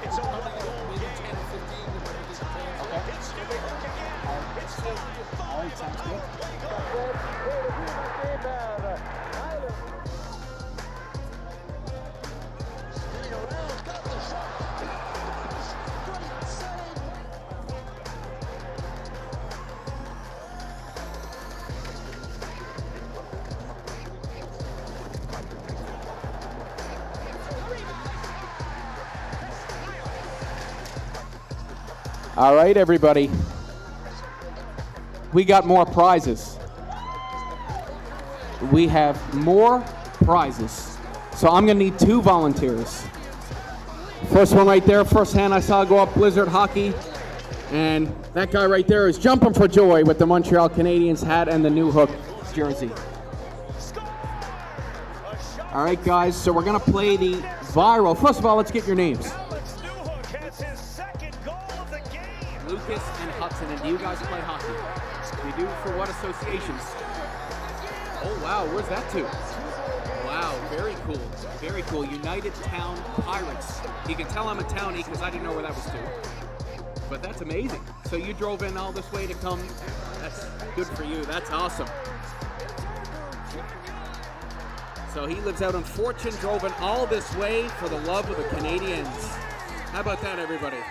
It's only maybe 10 or 15. Okay. All right, sounds good. All right, everybody. We got more prizes. We have more prizes. So I'm going to need 2 volunteers. First one right there, first hand I saw go up, Blizzard Hockey. And that guy right there is jumping for joy with the Montreal Canadiens hat and the Newhook jersey. All right, guys, so we're going to play the viral. First of all, let's get your names. Alex Newhook has his second goal of the game. Lucas and Hudson, and do you guys play hockey? You do? For what associations? Oh, wow, where's that to? Wow, very cool. Very cool. United Town Pirates. You can tell I'm a townie because I didn't know where that was to. But that's amazing. So you drove in all this way to come. That's good for you. That's awesome. So he lives out in Fortune, drove in all this way for the love of the Canadiens. How about that, everybody?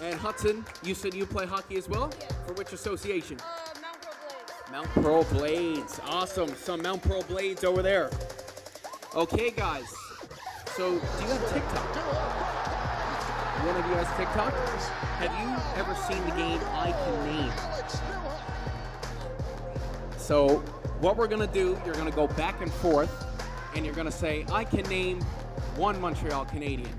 And Hudson, you said you play hockey as well? Yeah. For which association? Mount Pro Blades. Mount Pro Blades. Awesome. Some Mount Pro Blades over there. Okay, guys. So, do you have TikTok? One of you has TikTok? Have you ever seen the game I Can Name? So, what we're going to do, you're going to go back and forth, and you're going to say, I can name 1 Montreal Canadian.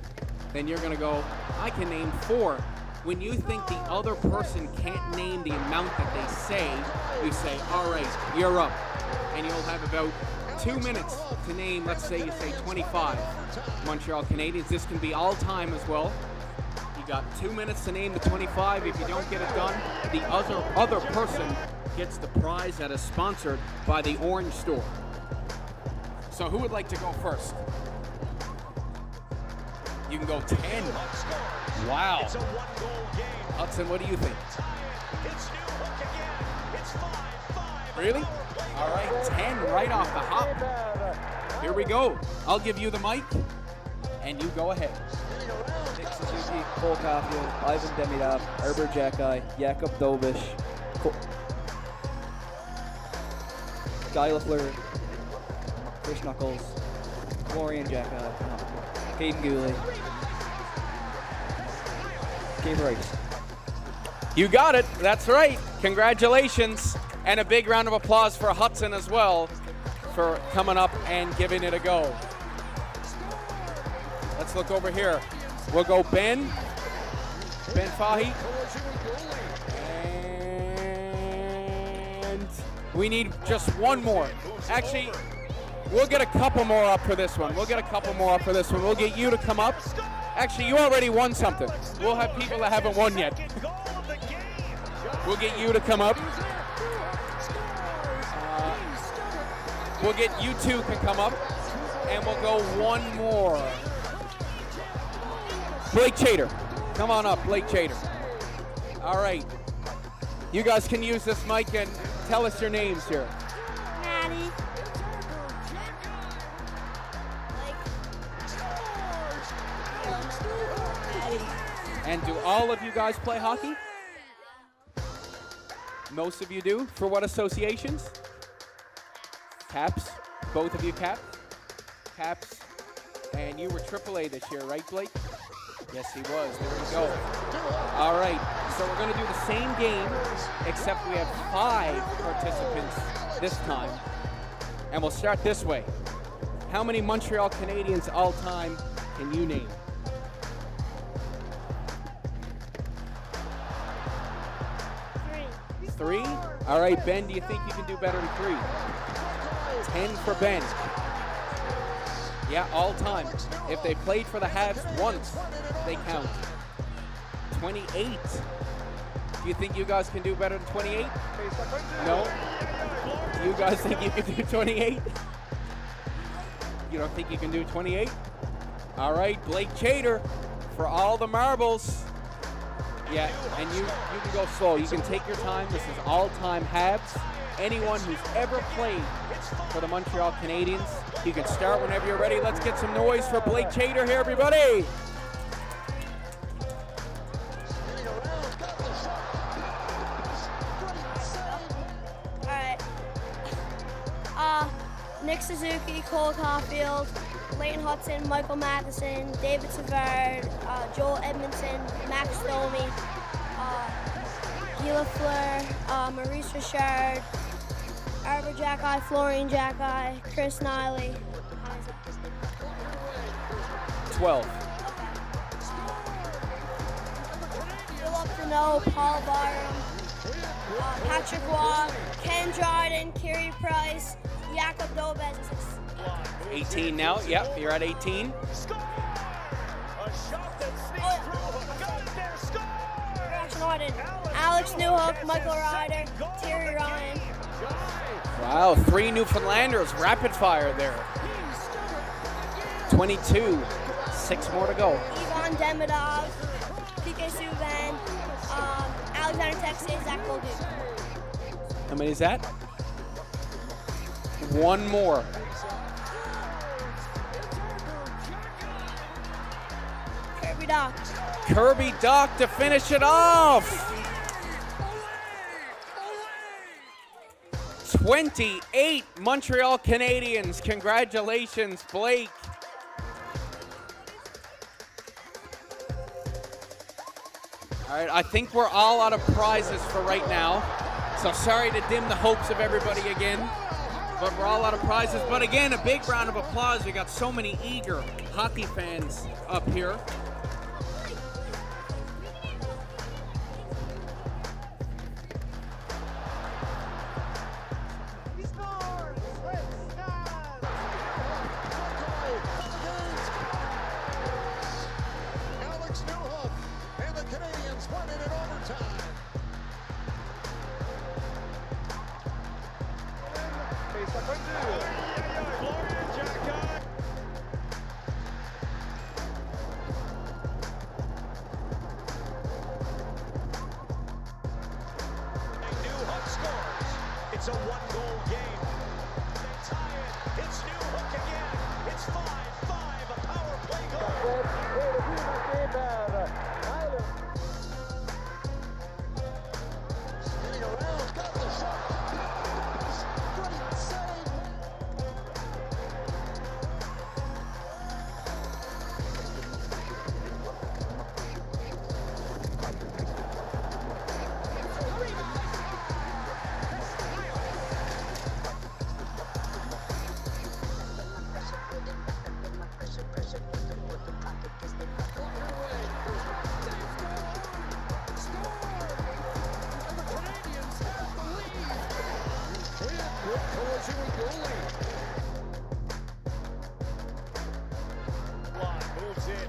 Then you're going to go, I can name 4. When you think the other person can't name the amount that they say, you say, all right, you're up. And you'll have about 2 minutes to name, let's say you say 25 Montreal Canadiens. This can be all time as well. You got 2 minutes to name the 25. If you don't get it done, the other person gets the prize that is sponsored by the Orange Store. So who would like to go first? You can go 10. Wow. It's a one-goal game. Hudson, what do you think? It's Newhook again. It's 5-5. Really? All right, 10 right off the hop. Here we go. I'll give you the mic, and you go ahead. Nick Suzuki, Cole Caulfield, Ivan Demidov, Herbert Jacki, Jakub Dobish, Guy Lafleur, Chris Knuckles, Florian Jacki, Caden Gooley, Gabe Rice. You got it. That's right. Congratulations. And a big round of applause for Hudson as well for coming up and giving it a go. Let's look over here. We'll go Ben Fahy. And we need just one more. Actually, we'll get a couple more up for this one. We'll get you to come up. Actually, you already won something. We'll have people that haven't won yet. We'll get you to come up. We'll get you 2 can come up. And we'll go one more. Blake Chater. Come on up, Blake Chater. All right. You guys can use this mic and tell us your names here. Maddie. And do all of you guys play hockey? Most of you do. For what associations? Caps. Both of you Caps. Caps. And you were AAA this year, right, Blake? Yes, he was. There we go. All right. So we're going to do the same game, except we have 5 participants this time. And we'll start this way. How many Montreal Canadiens all time can you name? 3? All right, Ben, do you think you can do better than 3? 10 for Ben. Yeah, all time. If they played for the Habs once, they count. 28. Do you think you guys can do better than 28? No? Do you guys think you can do 28? You don't think you can do 28? All right, Blake Chater for all the marbles. Yeah, and you can go slow. You can take your time. This is all-time halves. Anyone who's ever played for the Montreal Canadiens, you can start whenever you're ready. Let's get some noise for Blake Chater here, everybody. Nick Suzuki, Cole Caulfield, Leighton Hudson, Michael Matheson, David Savard, Joel Edmondson, Max Domi, Guy Lafleur, Maurice Richard, Arbor Jackeye, Florian Jackeye, Chris Niley. 12. Philip Deneau, Paul Byram, Patrick Waugh, Ken Dryden, Kerry Price, Jakob Dobes. 18 now. Yep, you're at 18. Alex Newhook, Michael Ryder, Terry Ryan. Wow, 3 Newfoundlanders, rapid fire there. 22, 6 more to go. Ivan Demidov, PK Subban, Alexander Texier, Zach Bolduc. How many is that? 1 more. Kirby Doc. Kirby Doc to finish it off. 28 Montreal Canadiens. Congratulations, Blake. All right, I think we're all out of prizes for right now. So sorry to dim the hopes of everybody again, but we're all out of prizes. But again, a big round of applause. We got so many eager hockey fans up here. Alex Newhook and the Canadiens won it in overtime. Newhook scores. It's a 1-goal game. They tie it. It's Newhook again. It's 5-5, a power play goal. Spinning around, got the shot. Great save.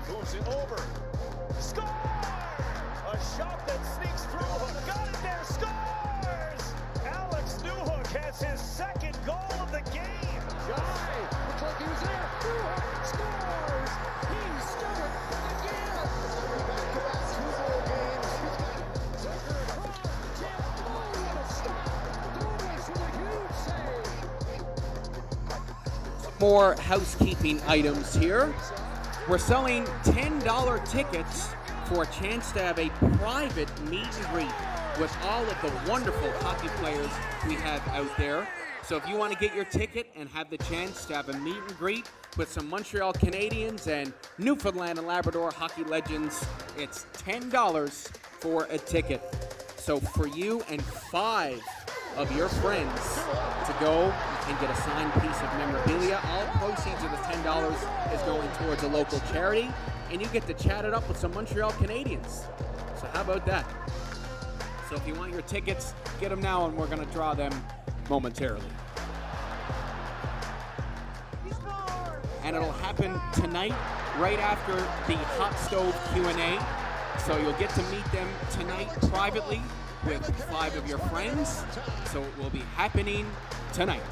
Moves it over. Score! A shot that sneaks through. Got it there. Scores! Alex Newhook has his 2nd goal of the game. Guy, looks like he was there. Newhook scores! He stood it again. Back-to-back 2-goal games. He's got Zucker across. Jim, oh, what a stop. Douglas with a huge save. More housekeeping items here. We're selling $10 tickets for a chance to have a private meet and greet with all of the wonderful hockey players we have out there. So if you want to get your ticket and have the chance to have a meet and greet with some Montreal Canadiens and Newfoundland and Labrador hockey legends, it's $10 for a ticket. So for you and 5 of your friends to go and get a signed piece of memorabilia. All proceeds of the $10 is going towards a local charity, and you get to chat it up with some Montreal Canadiens. So how about that? So if you want your tickets, get them now, and we're going to draw them momentarily. And it'll happen tonight, right after the Hot Stove Q&A. So you'll get to meet them tonight privately with 5 of your friends. So it will be happening tonight.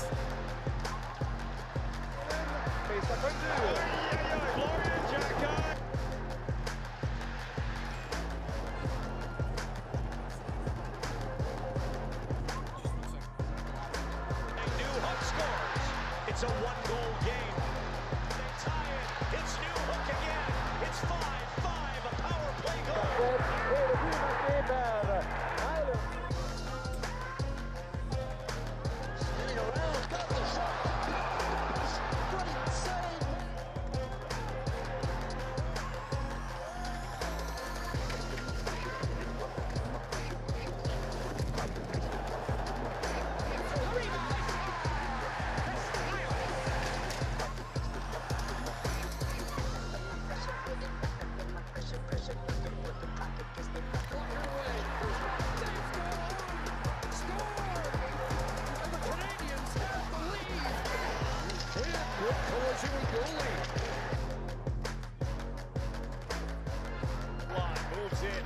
Newhook scores. It's a one-goal game. They tie it. It's Newhook again. It's 5-5, a power play goal. Spinning around, got the shot. Great save.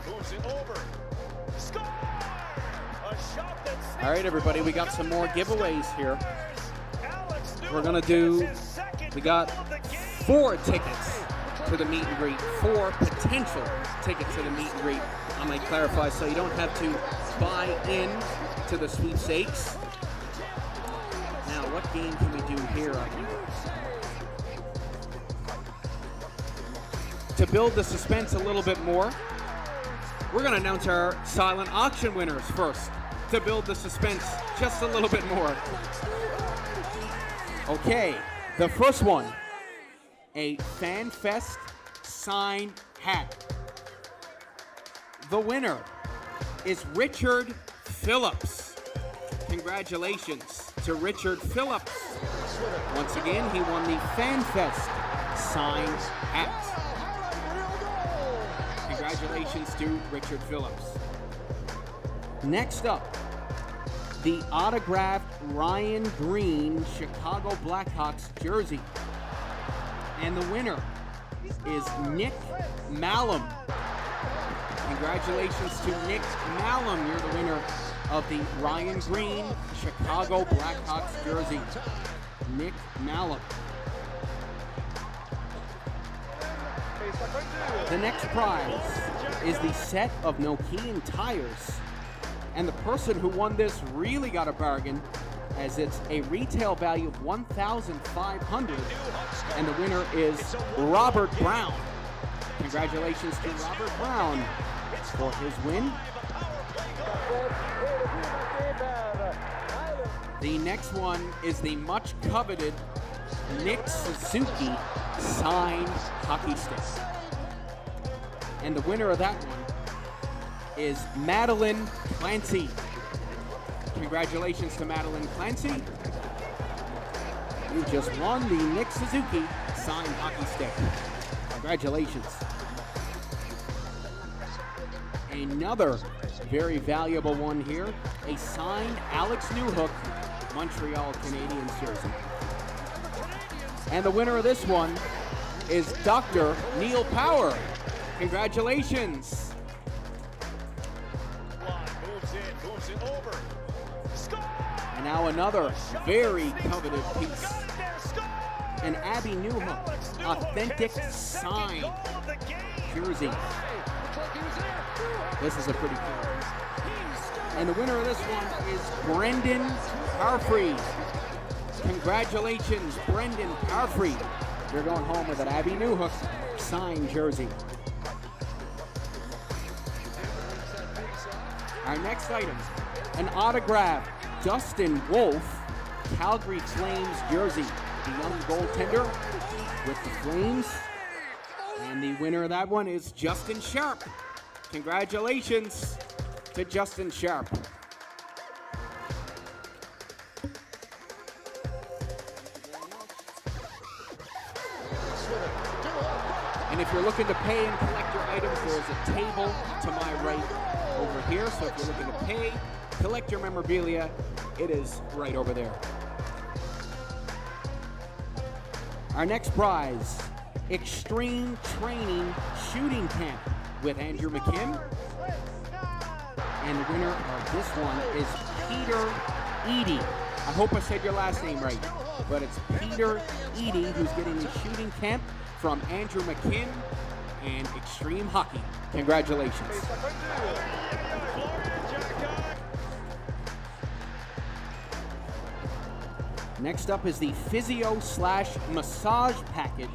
Moves it over. Score! A shot that All right, everybody, we got some more giveaways here. Alex Newhook We're gonna do, has his second we got goal of the game. 4 tickets to the meet and greet, 4 potential tickets to the meet and greet. I might clarify so you don't have to buy in to the sweepstakes. Now, what game can we do here? To build the suspense a little bit more, we're going to announce our silent auction winners first to build the suspense just a little bit more. Okay, the first one, a FanFest sign hat. The winner is Richard Phillips. Congratulations to Richard Phillips. Once again, he won the FanFest sign hat. Congratulations to Richard Phillips. Next up, the autographed Ryan Green Chicago Blackhawks jersey. And the winner is Nick Malum. Congratulations to Nick Malum. You're the winner of the Ryan Green Chicago Blackhawks jersey. Nick Malum. The next prize is the set of Nokian tires. And the person who won this really got a bargain, as it's a retail value of $1,500, and the winner is Robert Brown. Congratulations to Robert Brown for his win. The next one is the much coveted Nick Suzuki signed hockey stick. And the winner of that one is Madeline Clancy. Congratulations to Madeline Clancy. You just won the Nick Suzuki signed hockey stick. Congratulations. Another very valuable one here, a signed Alex Newhook Montreal Canadiens jersey. And the winner of this one is Dr. Neil Power. Congratulations. Moves it over. And now another very coveted piece. An Abby Newhook authentic signed jersey. This is a pretty cool one. And the winner of this one is Brendan Parfrey. Congratulations, Brendan Parfrey. You're going home with an Abby Newhook signed jersey. Our next item, an autographed Dustin Wolf Calgary Flames jersey. The young goaltender with the Flames. And the winner of that one is Justin Sharp. Congratulations to Justin Sharp. And if you're looking to pay and collect your items, there's a table to my right over here. So if you're looking to pay, collect your memorabilia, it is right over there. Our next prize, Extreme Training Shooting Camp with Andrew McKim. And the winner of this one is Peter Eady. I hope I said your last name right. but it's Peter Eady who's getting a shooting camp from Andrew McKinn and Extreme Hockey. Congratulations. Next up is the physio/massage package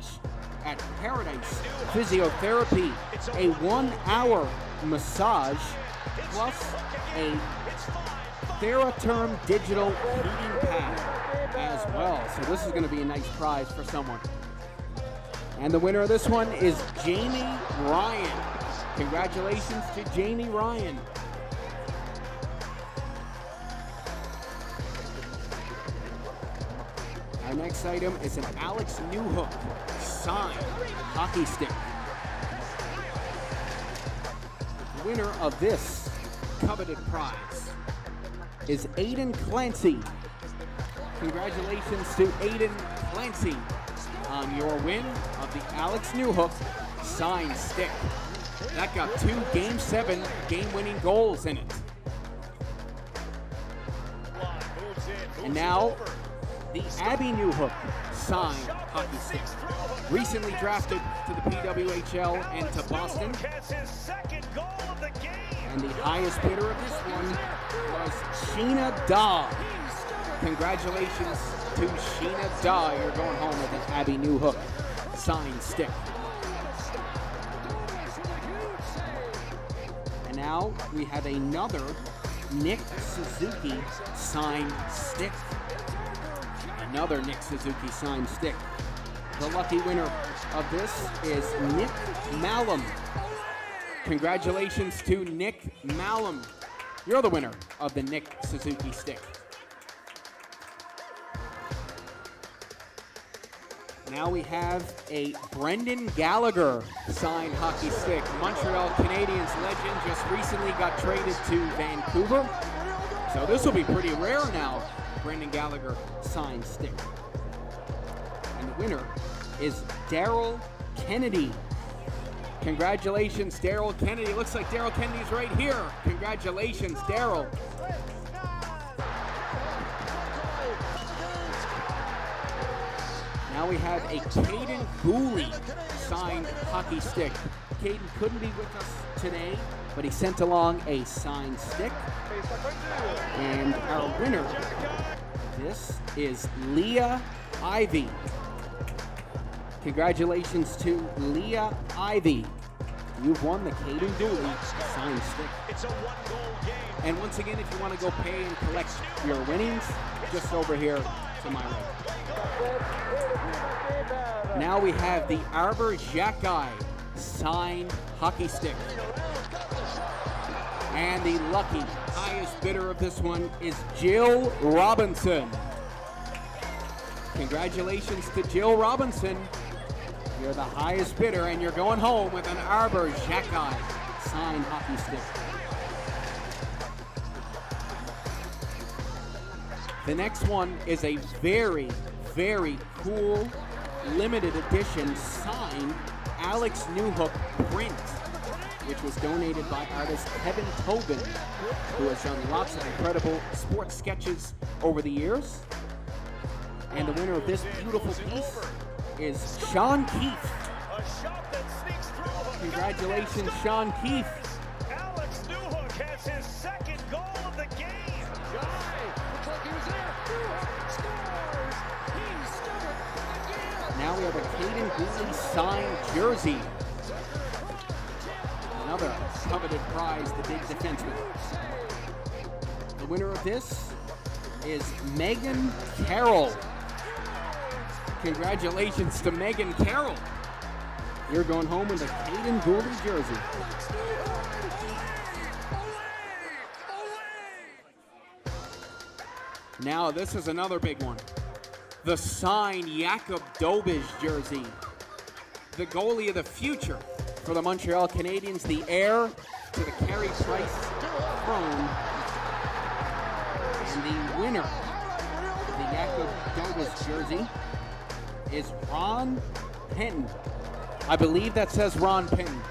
at Paradise Physiotherapy. A 1-hour massage plus a TheraTerm digital heating pad as well. So this is going to be a nice prize for someone. And the winner of this one is Jamie Ryan. Congratulations to Jamie Ryan. Our next item is an Alex Newhook signed hockey stick. The winner of this coveted prize is Aiden Clancy. Congratulations to Aiden Clancy on your win of the Alex Newhook signed stick. That got 2 Game 7 game-winning goals in it. And now, the Abby Newhook signed hockey stick. Recently drafted to the PWHL and to Boston. And the highest bidder of this one was Sheena Daw. Congratulations to Sheena Daw. You're going home with an Abby Newhook signed stick. And now we have another Nick Suzuki signed stick. Another Nick Suzuki signed stick. The lucky winner of this is Nick Malum. Congratulations to Nick Malum. You're the winner of the Nick Suzuki stick. Now we have a Brendan Gallagher signed hockey stick. Montreal Canadiens legend just recently got traded to Vancouver. So this will be pretty rare now. Brendan Gallagher signed stick. And the winner is Daryl Kennedy. Congratulations, Daryl Kennedy. Looks like Daryl Kennedy's right here. Congratulations, Daryl. Now we have a Caden Gooley signed hockey stick. Caden couldn't be with us today, but he sent along a signed stick. And our winner, this is Leah Ivy. Congratulations to Leah Ivy. You've won the Caden Dooley signed stick. It's a 1-goal game. And once again, if you want to go pay and collect your winnings, just over here to my right. Now we have the Arbor Jacki signed hockey stick. And the lucky highest bidder of this one is Jill Robinson. Congratulations to Jill Robinson. You're the highest bidder, and you're going home with an Arbor Jacki signed hockey stick. The next one is a very, very cool limited edition signed Alex Newhook print, which was donated by artist Kevin Tobin, who has done lots of incredible sports sketches over the years. And the winner of this beautiful piece is Sean Keefe. Congratulations, Sean Keefe. Alex Newhook has his second goal of the game. Looks like he was there. Scores. He scored. Now we have a Caden Gooley signed jersey. Another coveted prize, the big defenseman. The winner of this is Megan Carroll. Congratulations to Megan Carroll. You're going home with a Caden Gooley jersey. Now this is another big one. The signed Jakub Dobij jersey. The goalie of the future for the Montreal Canadiens, the heir to the Carey Price throne. And the winner of the Jakub Dobij jersey is Ron Penton. I believe that says Ron Penton.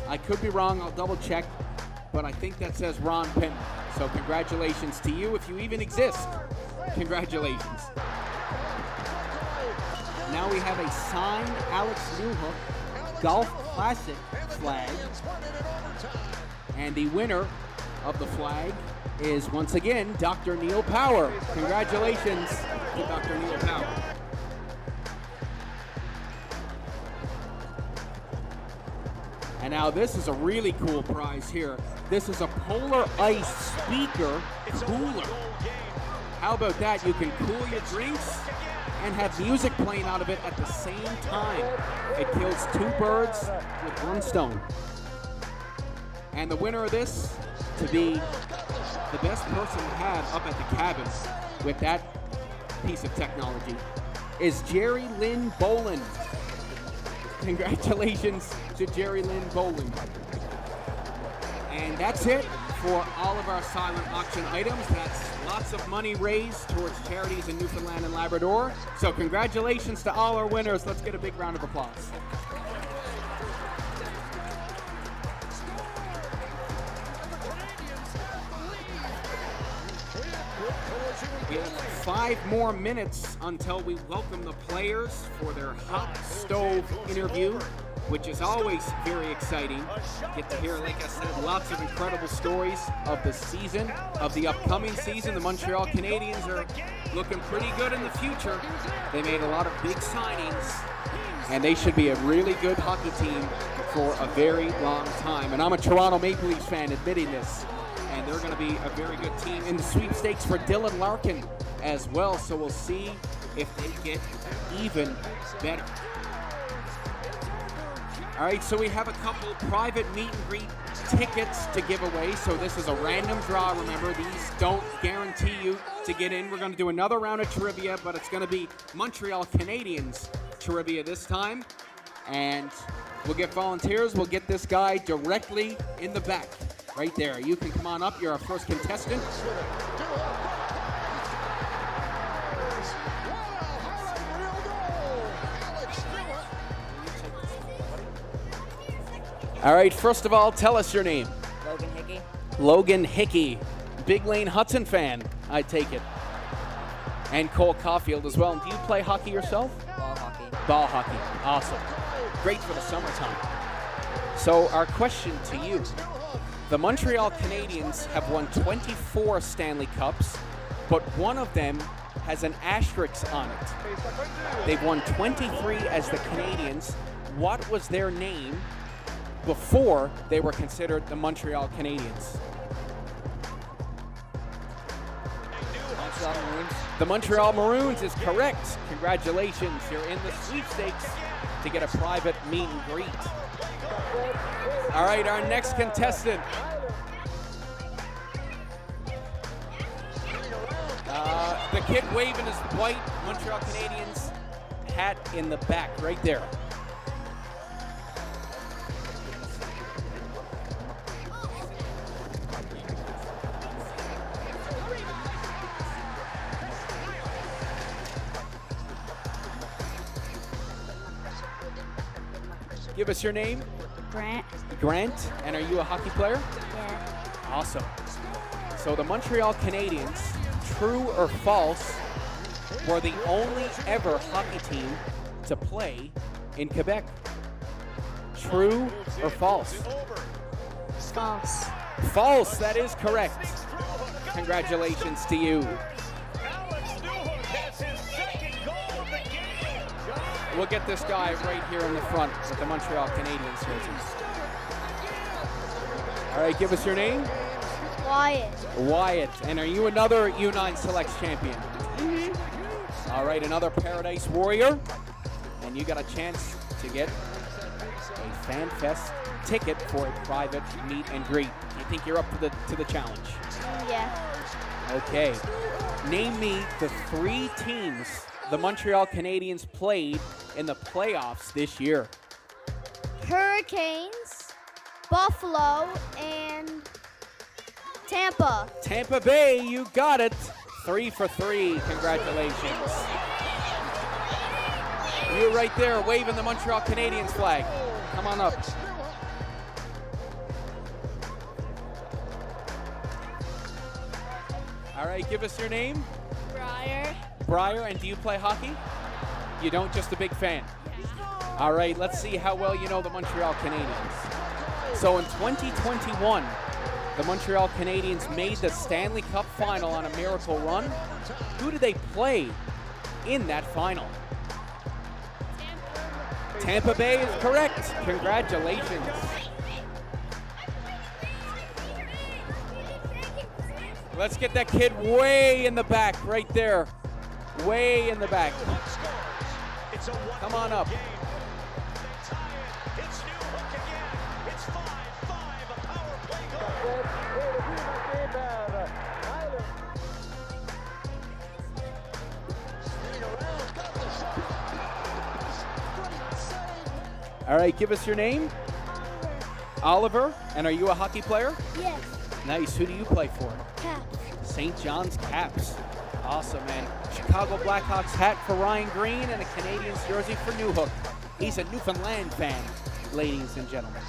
I could be wrong, I'll double check, but I think that says Ron Penton. So congratulations to you, if you even exist. Congratulations. now we have a signed Alex Newhook Golf Classic flag. And the winner of the flag is once again Dr. Neil Power. Congratulations to Dr. Neil Power. And now this is a really cool prize here. This is a Polar Ice speaker cooler. How about that? You can cool your drinks and have music playing out of it at the same time. It kills 2 birds with 1 stone. And the winner of this, to be the best person to have up at the cabin with that piece of technology, is Jerry Lynn Boland. Congratulations to Jerry Lynn Boland. And that's it for all of our silent auction items. That's lots of money raised towards charities in Newfoundland and Labrador. So congratulations to all our winners. Let's get a big round of applause. We have 5 more minutes until we welcome the players for their hot stove interview, which is always very exciting. Get to hear, like I said, lots of incredible stories of the season, of the upcoming season. The Montreal Canadiens are looking pretty good in the future. They made a lot of big signings, and they should be a really good hockey team for a very long time. And I'm a Toronto Maple Leafs fan admitting this. And they're going to be a very good team in the sweepstakes for Dylan Larkin as well. So we'll see if they get even better. All right, so we have a couple private meet and greet tickets to give away. So this is a random draw. Remember, these don't guarantee you to get in. We're going to do another round of trivia, but it's going to be Montreal Canadiens trivia this time. And we'll get volunteers. We'll get this guy directly in the back. Right there. You can come on up. You're our first contestant. All right, first of all, tell us your name. Logan Hickey. Logan Hickey. Big Lane Hudson fan, I take it. And Cole Caulfield as well. And do you play hockey yourself? Ball hockey. Ball hockey. Awesome. Great for the summertime. So our question to you. The Montreal Canadiens have won 24 Stanley Cups, but one of them has an asterisk on it. They've won 23 as the Canadiens. What was their name before they were considered the Montreal Canadiens? Montreal Maroons. The Montreal Maroons is correct. Congratulations. You're in the sweepstakes to get a private meet and greet. All right, our next contestant. The kid waving his white Montreal Canadiens hat in the back, right there. Give us your name. Grant. Grant, and are you a hockey player? Yeah. Awesome. So the Montreal Canadiens, true or false, were the only ever hockey team to play in Quebec. True or false? False. False, that is correct. Congratulations to you. Alex Newhook has his second goal of the game. We'll get this guy right here in the front with the Montreal Canadiens jersey. All right, give us your name. Wyatt. Wyatt. And are you another U9 Selects champion? Mm-hmm. All right, another Paradise Warrior. And you got a chance to get a FanFest ticket for a private meet and greet. Do you think you're up to the challenge? Yeah. Okay. Name me the 3 teams the Montreal Canadiens played in the playoffs this year. Hurricanes, Buffalo, and Tampa. Tampa Bay, you got it. 3 for 3. Congratulations. You're right there waving the Montreal Canadiens flag. Come on up. All right, give us your name. Briar. Briar, and do you play hockey? You don't, just a big fan. All right, let's see how well you know the Montreal Canadiens. So in 2021, the Montreal Canadiens made the Stanley Cup final on a miracle run. Who did they play in that final? Tampa Bay is correct. Congratulations. Let's get that kid way in the back, right there. Way in the back. Come on up. It's Newhook again. It's 5-5, a power play goal. All right, give us your name. Oliver. And are you a hockey player? Yes. Nice. Who do you play for? Caps. St. John's Caps. Awesome, man. Chicago Blackhawks hat for Ryan Green and a Canadiens jersey for Newhook. He's a Newfoundland fan, ladies and gentlemen.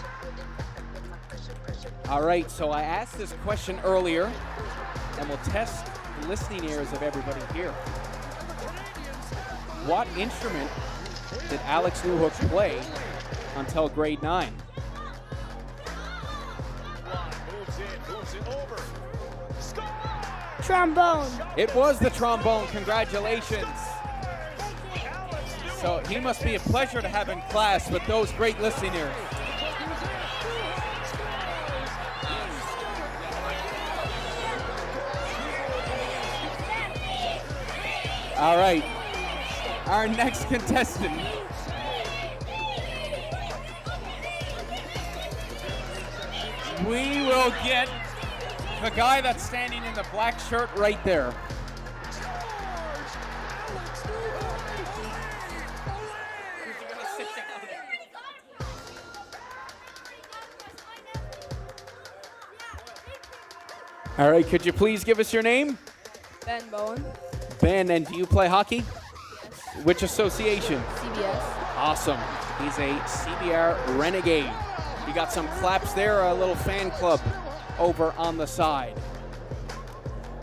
All right, so I asked this question earlier, and we'll test the listening ears of everybody here. What instrument did Alex Newhook play until grade 9? Moves it over. Score! Trombone. It was the trombone. Congratulations. So he must be a pleasure to have in class with those great listening ears. All right, our next contestant. We will get the guy that's standing in the black shirt right there. All right, could you please give us your name? Ben Bowen, Ben, and do you play hockey? Which association? CBS. Awesome. He's a CBR Renegade. You got some claps there, a little fan club over on the side.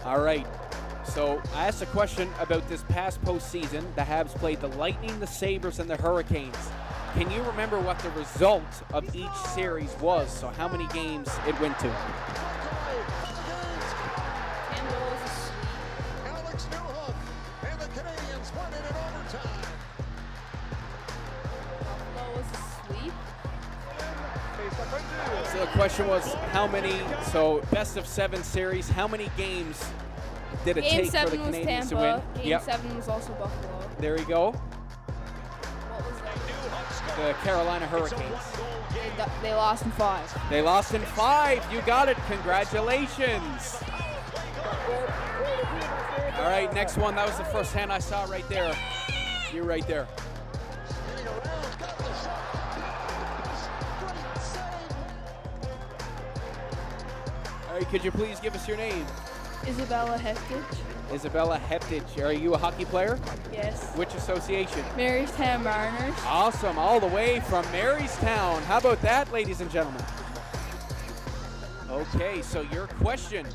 All right. So I asked a question about this past postseason. The Habs played the Lightning, the Sabres, and the Hurricanes. Can you remember what the result of each series was? So how many games it went to? Alex Newhook and the Canadiens won it in overtime. Buffalo was a sweep. So the question was how many, so best of 7 series, how many games did it Game take for the 7 was Canadiens to Tampa. win? Game 7 was also Buffalo. There you go. What was that? The Carolina Hurricanes. They lost in 5. They lost in 5. You got it. Congratulations. All right, next one. That was the first hand I saw right there. You right there. All right, could you please give us your name? Isabella Hectic. Isabella Heptich. Are you a hockey player? Yes. Which association? Marystown Mariners. Awesome. All the way from Marystown. How about that, ladies and gentlemen? Okay, so your question.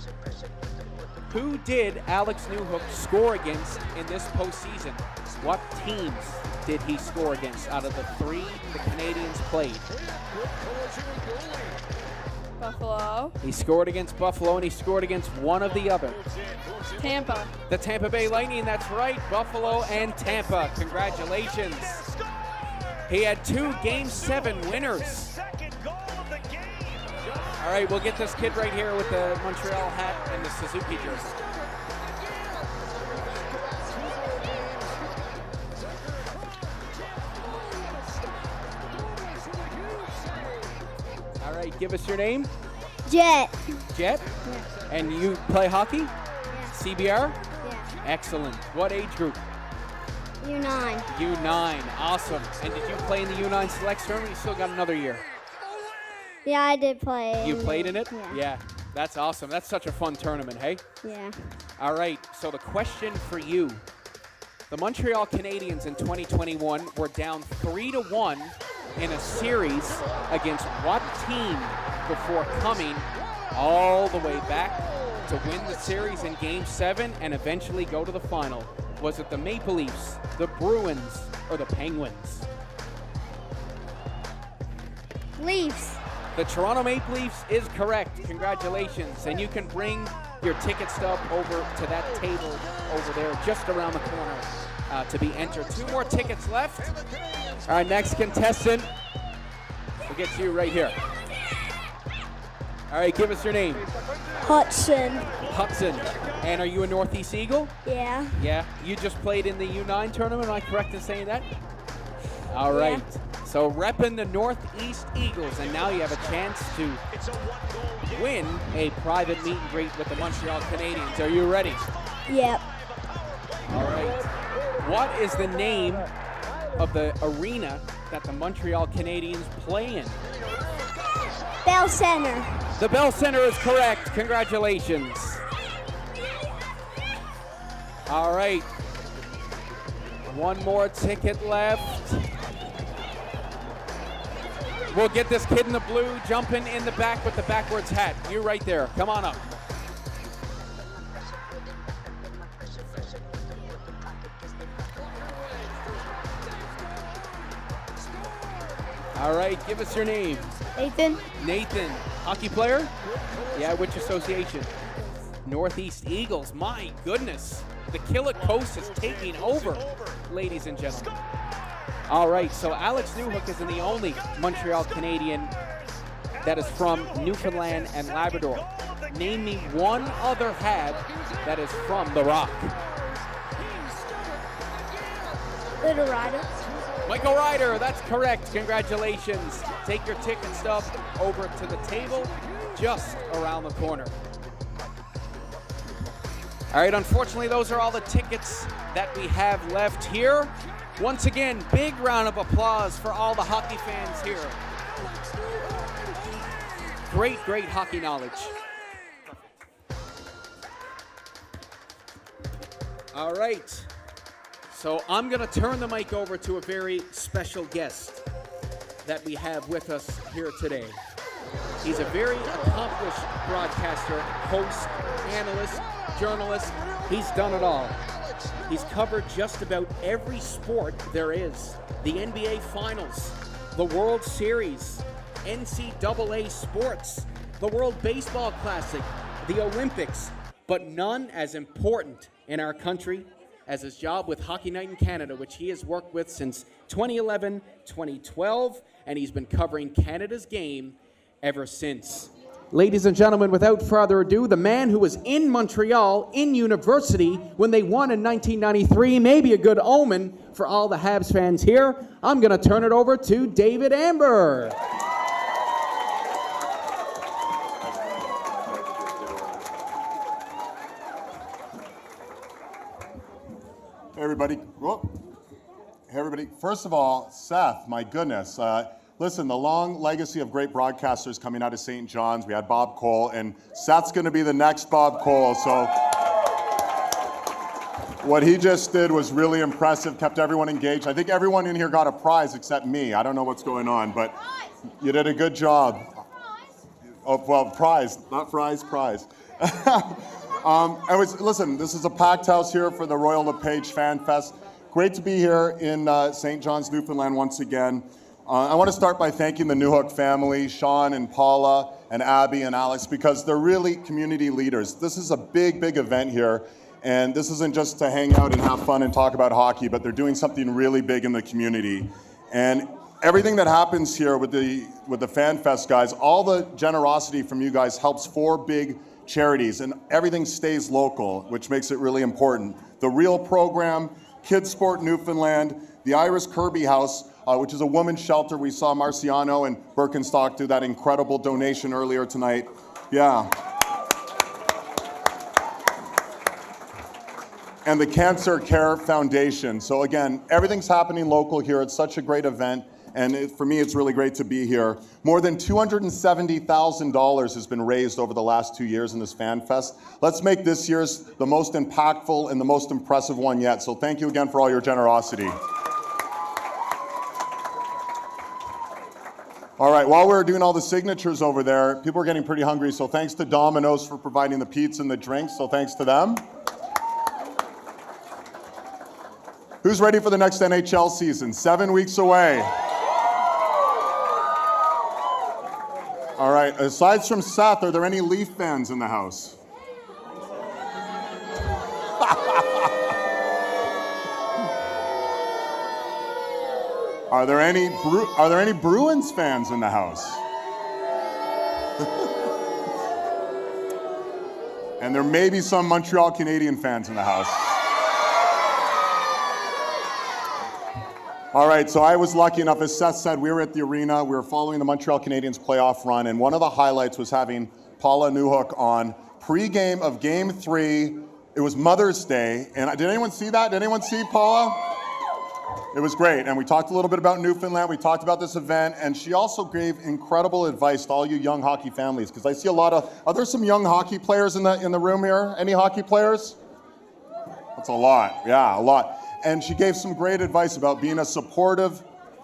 Who did Alex Newhook score against in this postseason? What teams did he score against out of the 3 the Canadiens played? Buffalo. He scored against Buffalo, and he scored against one of the other. Tampa. The Tampa Bay Lightning, that's right. Buffalo and Tampa. Congratulations. He had 2 Game 7 winners. Second goal of the game. All right, we'll get this kid right here with the Montreal hat and the Suzuki jersey. All right, give us your name. Jet. Jet? Yeah. And you play hockey? Yeah. CBR? Yeah. Excellent. What age group? U9. U9. Awesome. And did you play in the U9 Select Tournament? You still got another year. Yeah, I did play. You played in it? Yeah. That's awesome. That's such a fun tournament, hey? Yeah. All right, so the question for you. The Montreal Canadiens in 2021 were down 3-1 in a series against what team before coming all the way back to win the series in Game 7 and eventually go to the final? Was it the Maple Leafs, the Bruins, or the Penguins? Leafs. The Toronto Maple Leafs is correct. Congratulations. And you can bring your ticket stub over to that table over there just around the corner to be entered. 2 more tickets left. Our next contestant, we'll get to you right here. All right, give us your name. Hudson. Hudson. And are you a Northeast Eagle? Yeah. Yeah. You just played in the U9 tournament, am I correct in saying that? All right. Yeah. So repping the Northeast Eagles, and now you have a chance to win a private meet and greet with the Montreal Canadiens. Are you ready? Yep. All right. What is the name of the arena that the Montreal Canadiens play in? Bell Center. The Bell Center is correct. Congratulations. All right. 1 more ticket left. We'll get this kid in the blue jumping in the back with the backwards hat. You right there. Come on up. All right, give us your name. Nathan. Nathan, hockey player? Yeah, which association? Northeast Eagles. My goodness. The Killer Coast is taking over, ladies and gentlemen. All right, so Alex Newhook is the only Montreal Canadian that is from Newfoundland and Labrador. Name me one other Hab that is from the Rock. Little Rider. Michael Ryder, that's correct. Congratulations. Take your ticket stub over to the table just around the corner. All right, unfortunately, those are all the tickets that we have left here. Once again, big round of applause for all the hockey fans here. Great, great hockey knowledge. All right. So I'm going to turn the mic over to a very special guest that we have with us here today. He's a very accomplished broadcaster, host, analyst, journalist. He's done it all. He's covered just about every sport there is. The NBA Finals, the World Series, NCAA sports, the World Baseball Classic, the Olympics, but none as important in our country as his job with Hockey Night in Canada, which he has worked with since 2011, 2012, and he's been covering Canada's game ever since. Ladies and gentlemen, without further ado, the man who was in Montreal, in university, when they won in 1993, maybe a good omen for all the Habs fans here. I'm going to turn it over to David Amber. Hey everybody. Whoa. Hey everybody. First of all, Seth, my goodness. Listen, the long legacy of great broadcasters coming out of St. John's. We had Bob Cole, and Seth's going to be the next Bob Cole. So what he just did was really impressive, kept everyone engaged. I think everyone in here got a prize except me. I don't know what's going on, but you did a good job. Oh, well, prize, not fries, prize. Listen, this is a packed house here for the Royal LePage FanFest. Great to be here in St. John's, Newfoundland once again. I want to start by thanking the Newhook family, Sean and Paula and Abby and Alex, because they're really community leaders. This is a big, big event here, and this isn't just to hang out and have fun and talk about hockey, but they're doing something really big in the community. And everything that happens here with the FanFest guys, all the generosity from you guys helps 4 big charities, and everything stays local, which makes it really important. The Real Program, Kids Sport Newfoundland, the Iris Kirby House, which is a women's shelter. We saw Marciano and Birkenstock do that incredible donation earlier tonight. Yeah. And the Cancer Care Foundation. So again, everything's happening local here. It's such a great event. And for me, it's really great to be here. More than $270,000 has been raised over the last 2 years in this FanFest. Let's make this year's the most impactful and the most impressive one yet. So thank you again for all your generosity. All right, while we're doing all the signatures over there, people are getting pretty hungry, so thanks to Domino's for providing the pizza and the drinks, so thanks to them. Who's ready for the next NHL season? 7 weeks away. All right, aside from Seth, are there any Leaf fans in the house? Are there any Bruins fans in the house? And there may be some Montreal Canadian fans in the house. All right, so I was lucky enough, as Seth said, we were at the arena, we were following the Montreal Canadiens playoff run, and one of the highlights was having Paula Newhook on pre-game of Game 3. It was Mother's Day, and did anyone see that? Did anyone see Paula? It was great, and we talked a little bit about Newfoundland, we talked about this event, and she also gave incredible advice to all you young hockey families, because I see a lot of, are there some young hockey players in the room here? Any hockey players? That's a lot, yeah, a lot. And she gave some great advice about being a supportive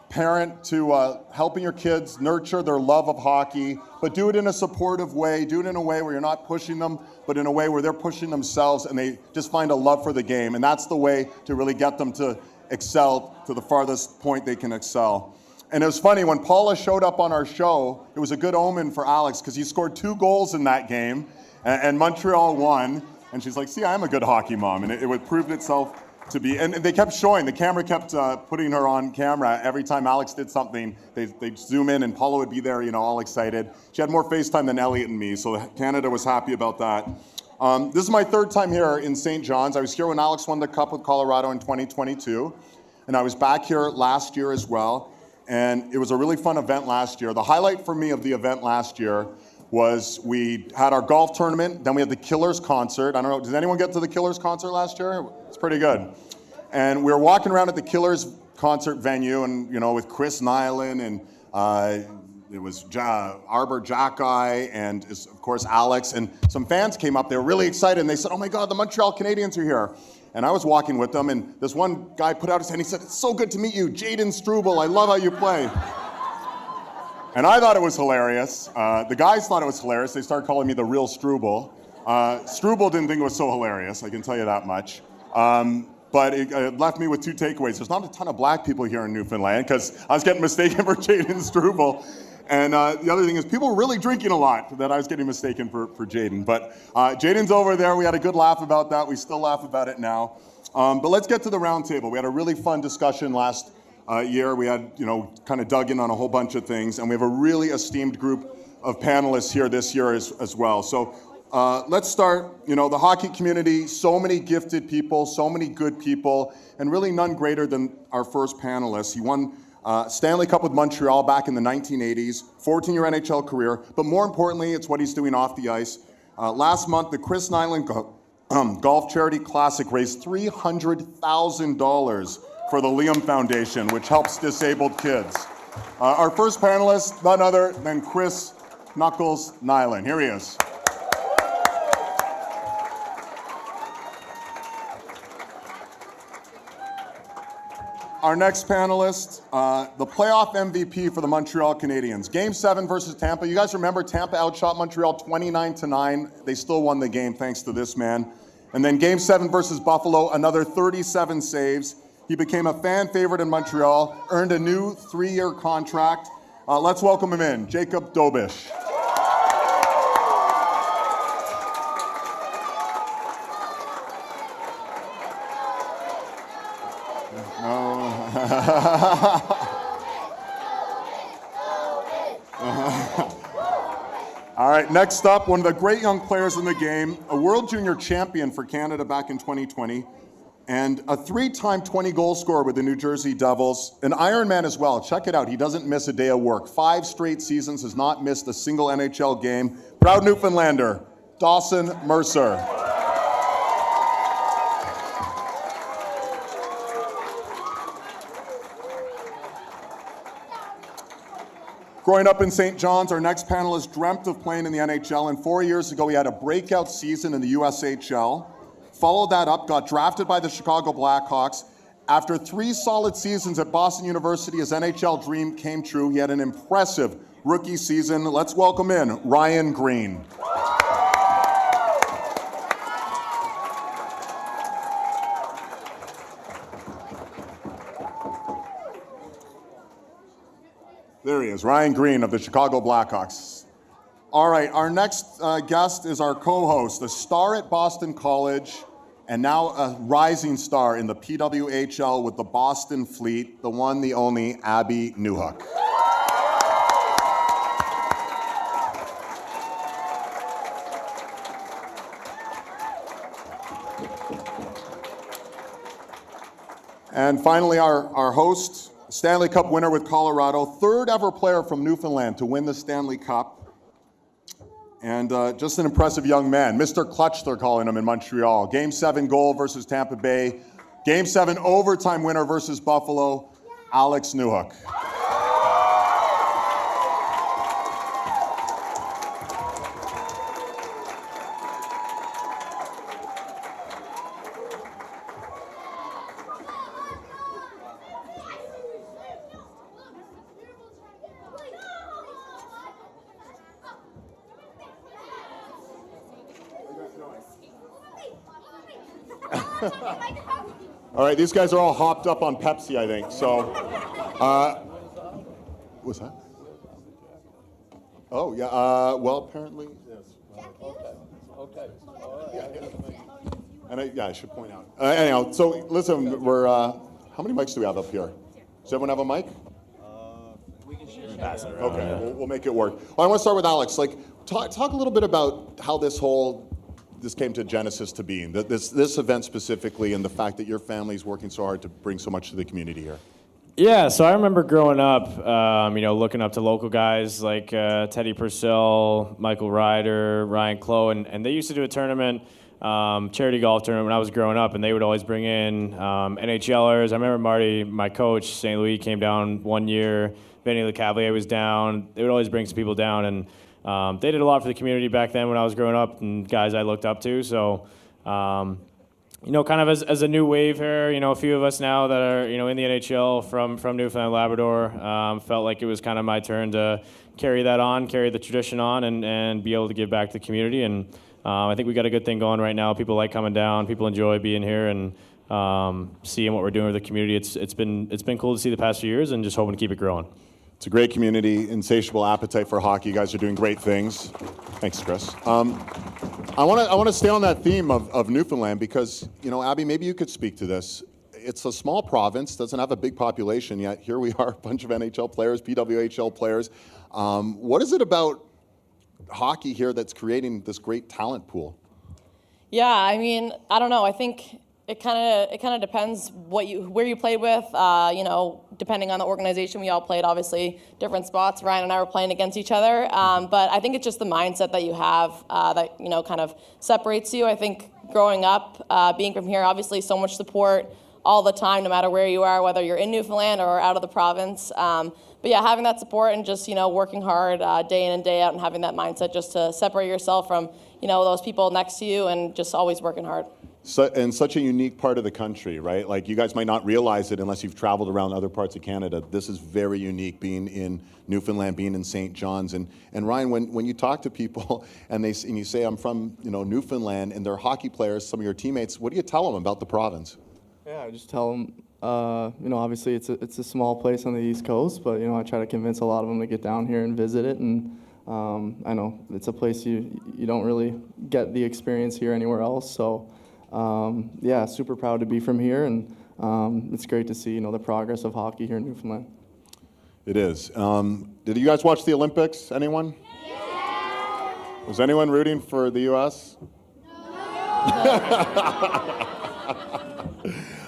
parent to helping your kids nurture their love of hockey, but do it in a supportive way, do it in a way where you're not pushing them, but in a way where they're pushing themselves and they just find a love for the game. And that's the way to really get them to excel to the farthest point they can excel. And it was funny, when Paula showed up on our show, it was a good omen for Alex because he scored 2 goals in that game and Montreal won. And she's like, see, I'm a good hockey mom. And it proved itself to be, and they kept showing, the camera kept putting her on camera. Every time Alex did something, they'd zoom in and Paula would be there, you know, all excited. She had more FaceTime than Elliot and me, so Canada was happy about that. This is my 3rd time here in St. John's. I was here when Alex won the Cup with Colorado in 2022, and I was back here last year as well, and it was a really fun event last year. The highlight for me of the event last year was we had our golf tournament, then we had the Killers concert. I don't know, did anyone get to the Killers concert last year? It's pretty good. And we were walking around at the Killers concert venue, and you know, with Chris Nyland and it was Arbor Jackeye and of course Alex, and some fans came up. They were really excited, and they said, "Oh my God, the Montreal Canadiens are here!" And I was walking with them, and this one guy put out his hand. He said, "It's so good to meet you, Jaden Struble. I love how you play." And I thought it was hilarious. The guys thought it was hilarious. They started calling me the real Struble. Struble didn't think it was so hilarious, I can tell you that much. But it left me with 2 takeaways. There's not a ton of black people here in Newfoundland because I was getting mistaken for Jaden Struble. And the other thing is people were really drinking a lot that I was getting mistaken for Jaden. But Jaden's over there. We had a good laugh about that. We still laugh about it now. But let's get to the round table. We had a really fun discussion last year. We had, you know, kind of dug in on a whole bunch of things. And we have a really esteemed group of panelists here this year as well. So let's start, you know, the hockey community, so many gifted people, so many good people, and really none greater than our first panelist. He won Stanley Cup with Montreal back in the 1980s, 14-year NHL career, but more importantly, it's what he's doing off the ice. Last month, the Chris Nyland Golf Charity Classic raised $300,000 for the Liam Foundation, which helps disabled kids. Our first panelist, none other than Chris Knuckles Nyland. Here he is. Our next panelist, the playoff MVP for the Montreal Canadiens. Game 7 versus Tampa. You guys remember Tampa outshot Montreal 29-9. They still won the game thanks to this man. And then Game 7 versus Buffalo, another 37 saves. He became a fan favorite in Montreal, earned a new 3-year contract. Let's welcome him in, Jacob Dobish. All right, next up, one of the great young players in the game, a World Junior champion for Canada back in 2020, and a 3-time 20-goal scorer with the New Jersey Devils, an Ironman as well. Check it out, he doesn't miss a day of work. 5 straight seasons, has not missed a single NHL game. Proud Newfoundlander, Dawson Mercer. Growing up in St. John's, our next panelist dreamt of playing in the NHL, and 4 years ago he had a breakout season in the USHL. Followed that up, got drafted by the Chicago Blackhawks. After 3 solid seasons at Boston University, his NHL dream came true. He had an impressive rookie season. Let's welcome in Ryan Green. There he is, Ryan Green of the Chicago Blackhawks. All right, our next guest is our co-host, a star at Boston College, and now a rising star in the PWHL with the Boston Fleet, the one, the only, Abby Newhook. And finally, our host, Stanley Cup winner with Colorado, third ever player from Newfoundland to win the Stanley Cup. And just an impressive young man. Mr. Clutch, they're calling him in Montreal. Game 7 goal versus Tampa Bay. Game 7 overtime winner versus Buffalo, Alex Newhook. All right, these guys are all hopped up on Pepsi, I think. So, what's that? Oh, yeah. Well, apparently, yes. Okay. And I should point out. Anyhow, so listen, we're how many mics do we have up here? Does everyone have a mic? We can pass it around. Okay, we'll make it work. Well, I want to start with Alex. Like, talk a little bit about how this came to genesis to being, this event specifically, and the fact that your family's working so hard to bring so much to the community here. Yeah, so I remember growing up, looking up to local guys like Teddy Purcell, Michael Ryder, Ryan Clough, and they used to do a tournament, charity golf tournament when I was growing up, and they would always bring in NHLers. I remember Marty, my coach, St. Louis, came down one year. Vinny LeCavalier was down. They would always bring some people down, and they did a lot for the community back then when I was growing up, and guys I looked up to. So, kind of as a new wave here, a few of us now that are, in the NHL from Newfoundland, Labrador, felt like it was kind of my turn to carry the tradition on, and be able to give back to the community. And I think we got a good thing going right now. People like coming down. People enjoy being here and seeing what we're doing with the community. It's been cool to see the past few years, and just hoping to keep it growing. It's a great community, insatiable appetite for hockey. You guys are doing great things. Thanks, Chris. I want to stay on that theme of Newfoundland because, Abby, maybe you could speak to this. It's a small province, doesn't have a big population, yet here we are, a bunch of NHL players, PWHL players. What is it about hockey here that's creating this great talent pool? Yeah, I mean, I don't know. I think it kind of depends where you played with. Depending on the organization, we all played obviously different spots. Ryan and I were playing against each other, but I think it's just the mindset that you have that kind of separates you. I think growing up, being from here, obviously so much support all the time, no matter where you are, whether you're in Newfoundland or out of the province. But yeah, having that support and just working hard day in and day out, and having that mindset just to separate yourself from those people next to you, and just always working hard. And such a unique part of the country, right? Like, you guys might not realize it unless you've traveled around other parts of Canada. This is very unique, being in Newfoundland, being in St. John's. And Ryan, when you talk to people and you say, I'm from Newfoundland, and they're hockey players, some of your teammates, what do you tell them about the province? Yeah, I just tell them, obviously it's a small place on the East Coast, but I try to convince a lot of them to get down here and visit it. And I know it's a place you don't really get the experience here anywhere else. So. Super proud to be from here, and it's great to see the progress of hockey here in Newfoundland. It is. Did you guys watch the Olympics? Anyone? Yeah. Was anyone rooting for the U.S.? No.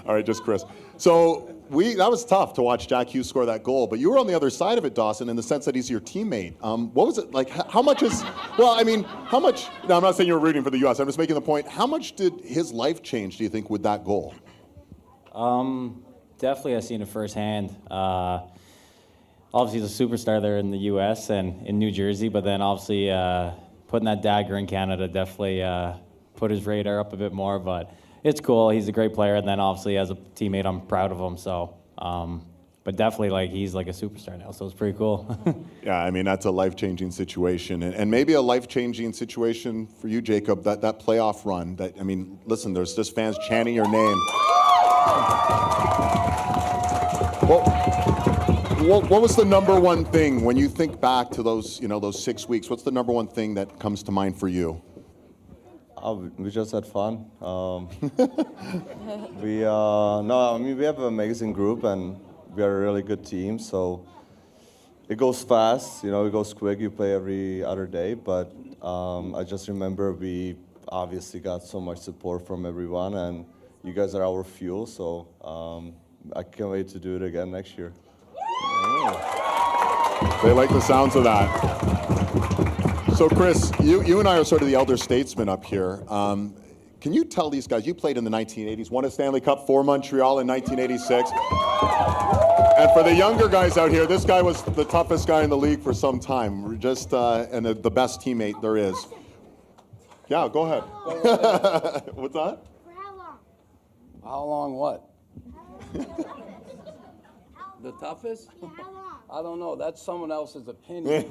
All right, just Chris. So that was tough to watch Jack Hughes score that goal, but you were on the other side of it, Dawson, in the sense that he's your teammate. What was it like? How much? No, I'm not saying you were rooting for the U.S. I'm just making the point. How much did his life change, do you think, with that goal? Definitely, I've seen it firsthand. Obviously, he's a superstar there in the U.S. and in New Jersey, but then obviously putting that dagger in Canada definitely put his radar up a bit more, but it's cool. He's a great player, and then obviously as a teammate, I'm proud of him. So, but definitely he's like a superstar now, so it's pretty cool. Yeah, I mean, that's a life-changing situation, and maybe a life-changing situation for you, Jacob. That playoff run. Listen, there's just fans chanting your name. Well, What was the number one thing when you think back to those, those 6 weeks? What's the number one thing that comes to mind for you? We just had fun. We have an amazing group and we are a really good team. So it goes fast, it goes quick. You play every other day, but I just remember we obviously got so much support from everyone, and you guys are our fuel. So I can't wait to do it again next year. They like the sounds of that. So Chris, you and I are sort of the elder statesmen up here. Can you tell these guys, you played in the 1980s, won a Stanley Cup for Montreal in 1986. And for the younger guys out here, this guy was the toughest guy in the league for some time, and the best teammate there is. Yeah, go ahead. What's that? For how long? How long what? The toughest? Yeah, how long? I don't know. That's someone else's opinion.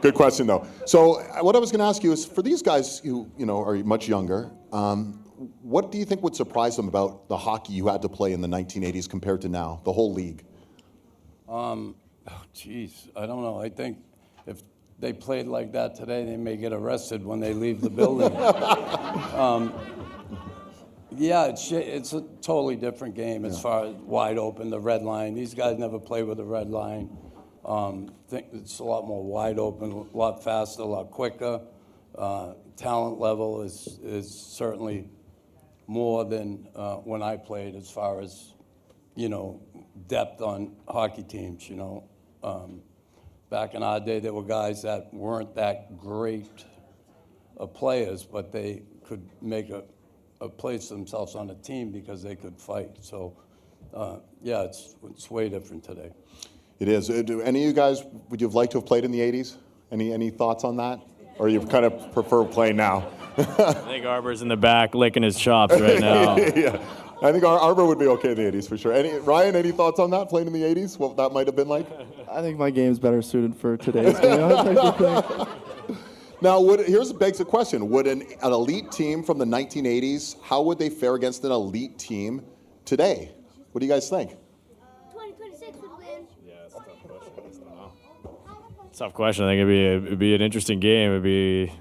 Good question, though. So what I was going to ask you is, for these guys who are much younger, what do you think would surprise them about the hockey you had to play in the 1980s compared to now, the whole league? I don't know. I think if they played like that today, they may get arrested when they leave the building. Yeah, it's a totally different game as far as wide open, the red line. These guys never play with a red line. Think it's a lot more wide open, a lot faster, a lot quicker. Talent level is certainly more than when I played as far as, depth on hockey teams, Back in our day, there were guys that weren't that great of players, but they could make a place themselves on a team because they could fight. So, it's way different today. It is. Do any of you guys, would you have liked to have played in the 80s? Any thoughts on that? Or you kind of prefer playing now? I think Arbor's in the back licking his chops right now. Yeah. I think Arbor would be okay in the 80s for sure. Ryan, any thoughts on that, playing in the 80s? What that might have been like? I think my game's better suited for today's game. Now, here's begs the question. Would an elite team from the 1980s, how would they fare against an elite team today? What do you guys think? 2026 would win. Yeah, it's a tough question. Tough question. I think it'd be an interesting game. It'd be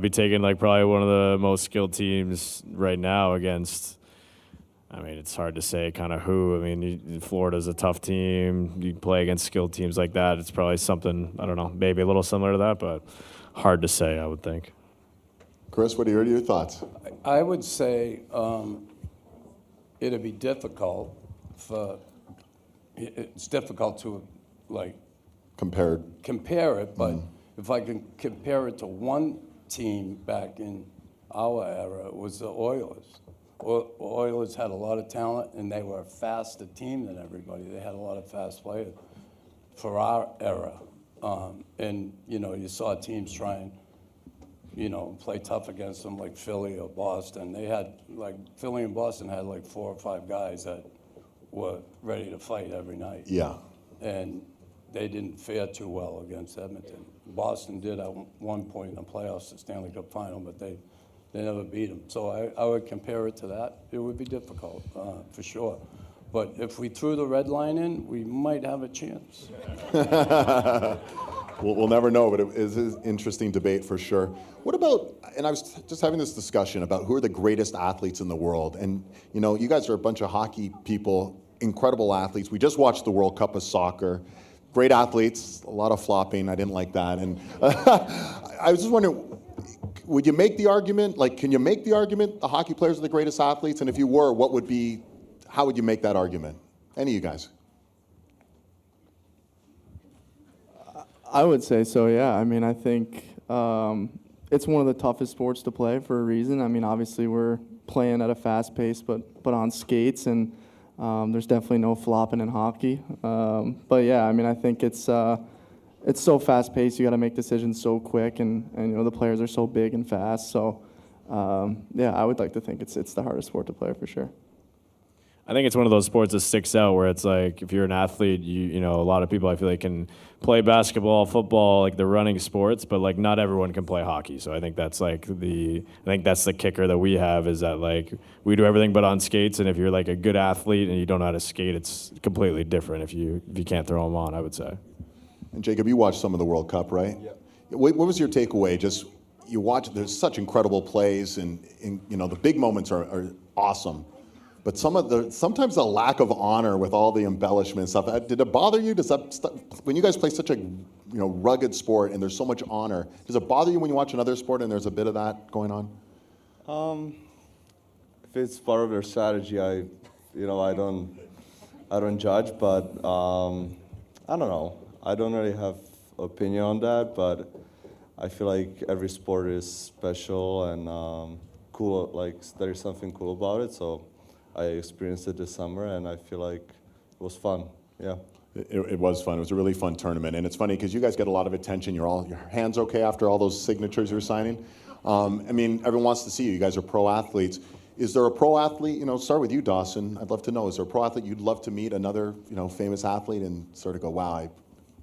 taking probably one of the most skilled teams right now against. I mean, it's hard to say kind of who. I mean, Florida's a tough team. You play against skilled teams like that. It's probably something, I don't know, maybe a little similar to that, but hard to say, I would think. Chris, what are your thoughts? I would say it'd be difficult it's difficult to compare it, but if I can compare it to one team back in our era, it was the Oilers. Oilers had a lot of talent, and they were a faster team than everybody. They had a lot of fast players for our era. And, you saw teams try and, play tough against them like Philly or Boston. They had, Philly and Boston had 4 or 5 guys that were ready to fight every night. Yeah. And they didn't fare too well against Edmonton. Boston did at one point in the playoffs, the Stanley Cup final, but they never beat them. So I would compare it to that. It would be difficult, for sure. But if we threw the red line in, we might have a chance. We'll never know, but it is an interesting debate for sure. What about, and I was just having this discussion about who are the greatest athletes in the world. And, you guys are a bunch of hockey people, incredible athletes. We just watched the World Cup of soccer. Great athletes, a lot of flopping. I didn't like that. And I was just wondering, would you make the argument, can you make the argument the hockey players are the greatest athletes? And if you were, how would you make that argument? Any of you guys? I would say so, yeah. I mean, I think it's one of the toughest sports to play for a reason. I mean, obviously we're playing at a fast pace, but on skates, and there's definitely no flopping in hockey. But yeah, I mean, I think it's so fast paced. You got to make decisions so quick, and the players are so big and fast. So yeah, I would like to think it's the hardest sport to play for sure. I think it's one of those sports that sticks out where it's like if you're an athlete, you know, a lot of people I feel like can play basketball, football, like the running sports, but like not everyone can play hockey. So I think that's like the kicker that we have is that like we do everything but on skates, and if you're like a good athlete and you don't know how to skate, it's completely different if you can't throw them on, I would say. And Jacob, you watched some of the World Cup, right? Yeah. What was your takeaway? Just you watch. There's such incredible plays, and you know the big moments are awesome. But sometimes the lack of honor with all the embellishment stuff, did it bother you? When you guys play such a rugged sport and there's so much honor, does it bother you when you watch another sport and there's a bit of that going on? If it's part of their strategy, I don't judge, but I don't know. I don't really have opinion on that, but I feel like every sport is special and cool. Like there's something cool about it, so. I experienced it this summer, and I feel like it was fun. Yeah. It was fun. It was a really fun tournament, and it's funny because you guys get a lot of attention. Your hands okay after all those signatures you're signing. I mean, everyone wants to see you. You guys are pro athletes. Is there a pro athlete? Start with you, Dawson. I'd love to know. Is there a pro athlete you'd love to meet, another famous athlete, and sort of go, wow, I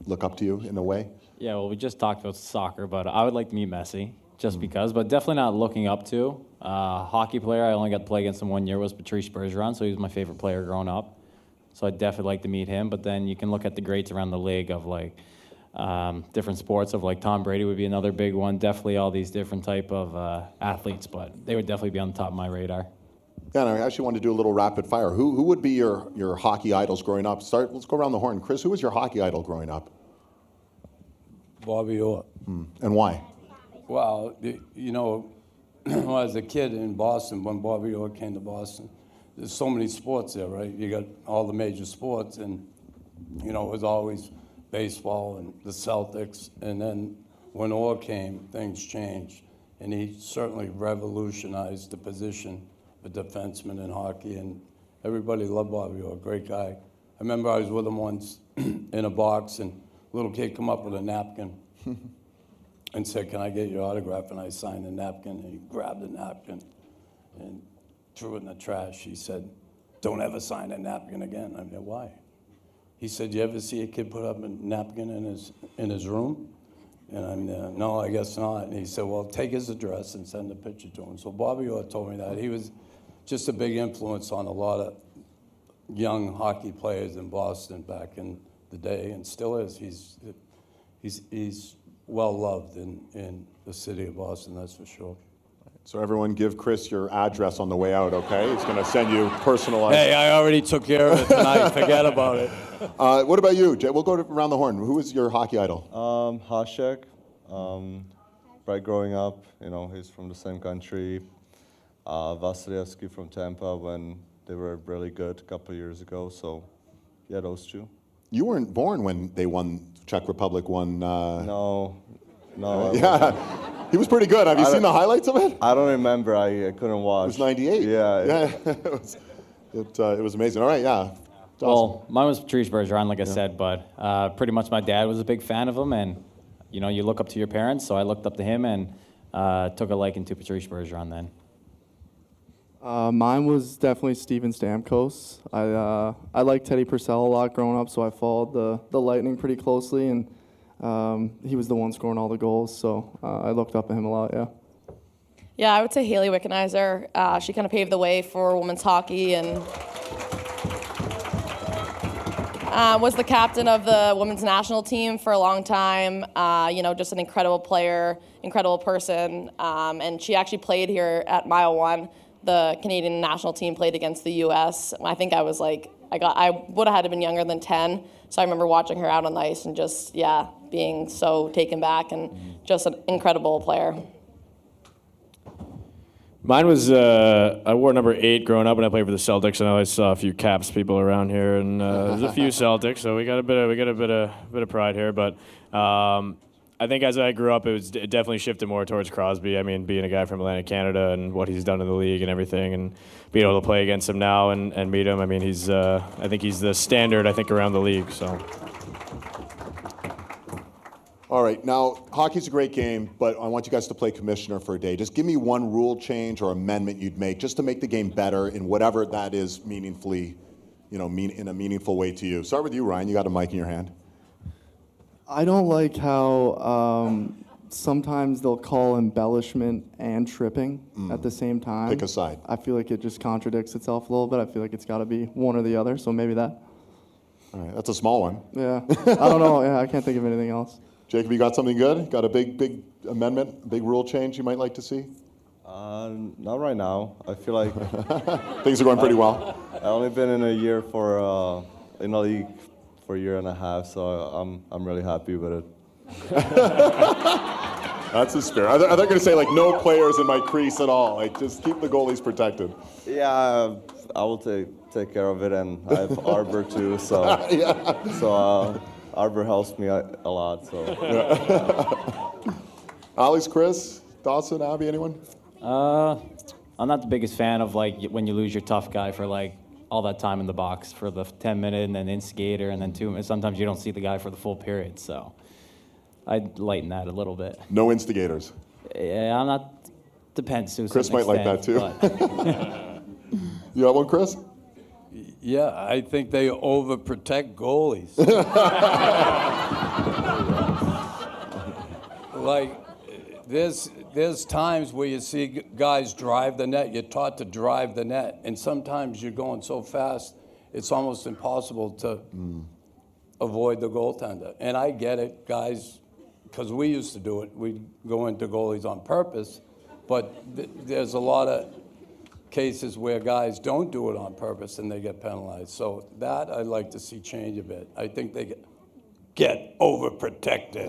look up to you in a way? Yeah. Well, we just talked about soccer, but I would like to meet Messi. Just because, but definitely not looking up to. Hockey player, I only got to play against him 1 year, was Patrice Bergeron, so he was my favorite player growing up. So I'd definitely like to meet him, but then you can look at the greats around the league of like different sports of like Tom Brady would be another big one. Definitely all these different type of athletes, but they would definitely be on the top of my radar. Yeah, and I actually wanted to do a little rapid fire. Who would be your hockey idols growing up? Let's go around the horn. Chris, who was your hockey idol growing up? Bobby Orr. And why? Well, when I was a kid in Boston, when Bobby Orr came to Boston, there's so many sports there, right? You got all the major sports, and, it was always baseball and the Celtics. And then when Orr came, things changed. And he certainly revolutionized the position of defenseman in hockey. And everybody loved Bobby Orr, great guy. I remember I was with him once in a box, and a little kid come up with a napkin. And said, "Can I get your autograph?" And I signed the napkin, and he grabbed the napkin and threw it in the trash. He said, "Don't ever sign a napkin again." I mean, why? He said, "You ever see a kid put up a napkin in his room?" And I'm, "No, I guess not." And he said, "Well, take his address and send a picture to him." So Bobby Orr told me that. He was just a big influence on a lot of young hockey players in Boston back in the day, and still is. He's well loved in the city of Boston, that's for sure. So everyone give Chris your address on the way out, okay? He's going to send you personalized. Hey, I already took care of it tonight. Forget about it. What about you, Jay? We'll go around the horn. Who is your hockey idol? Hasek. Right growing up, he's from the same country. Vasilevsky from Tampa when they were really good a couple of years ago. So, yeah, those two. You weren't born when they won. Czech Republic won. No. Yeah, he was pretty good. Have you seen the highlights of it? I don't remember. I couldn't watch. It was 98. Yeah. It was amazing. All right, yeah. Well, mine was Patrice Bergeron, like I said, but pretty much my dad was a big fan of him, and you look up to your parents, so I looked up to him and took a liking to Patrice Bergeron then. Mine was definitely Steven Stamkos. I liked Teddy Purcell a lot growing up, so I followed the Lightning pretty closely, and he was the one scoring all the goals, so I looked up at him a lot, yeah. Yeah, I would say Haley Wickenheiser. She kind of paved the way for women's hockey and was the captain of the women's national team for a long time. Just an incredible player, incredible person, and she actually played here at Mile One. The Canadian national team played against the U.S. I think I was I would have had to been younger than 10. So I remember watching her out on the ice and just, being so taken back and just an incredible player. Mine was, I wore number 8 growing up when I played for the Celtics, and I always saw a few Caps people around here, and there's a few Celtics, so we got a bit of pride here, but I think as I grew up, it definitely shifted more towards Crosby. I mean, being a guy from Atlantic Canada and what he's done in the league and everything, and being able to play against him now and meet him. I mean, I think he's the standard, around the league. So. All right, now hockey's a great game, but I want you guys to play commissioner for a day. Just give me one rule change or amendment you'd make just to make the game better in whatever that is meaningfully, in a meaningful way to you. Start with you, Ryan. You got a mic in your hand. I don't like how sometimes they'll call embellishment and tripping at the same time. Pick a side. I feel like it just contradicts itself a little bit. I feel like it's got to be one or the other, so maybe that. All right, that's a small one. Yeah, I don't know. Yeah, I can't think of anything else. Jacob, you got something good? Got a big amendment, big rule change you might like to see? Not right now. I feel like things are going pretty well. I've only been in a year in the league for a year and a half, so I'm really happy with it. That's the spirit. I thought you were going to say, like, no players in my crease at all. Like, just keep the goalies protected. Yeah, I will take care of it, and I have Arbor too, so yeah. So Arbor helps me a lot. So. Yeah. Alex, Chris, Dawson, Abby, anyone? I'm not the biggest fan of like when you lose your tough guy for like all that time in the box for the 10-minute and then instigator and then 2 minutes. Sometimes you don't see the guy for the full period, so I'd lighten that a little bit. No instigators. Yeah, I'm not. Depends. To Chris some might like that extent, too. You got one, Chris? Yeah, I think they overprotect goalies. Like, there's times where you see guys drive the net. You're taught to drive the net, and sometimes you're going so fast, it's almost impossible to avoid the goaltender. And I get it, guys, because we used to do it. We'd go into goalies on purpose, but there's a lot of cases where guys don't do it on purpose and they get penalized. So that I'd like to see change a bit. I think they get overprotected.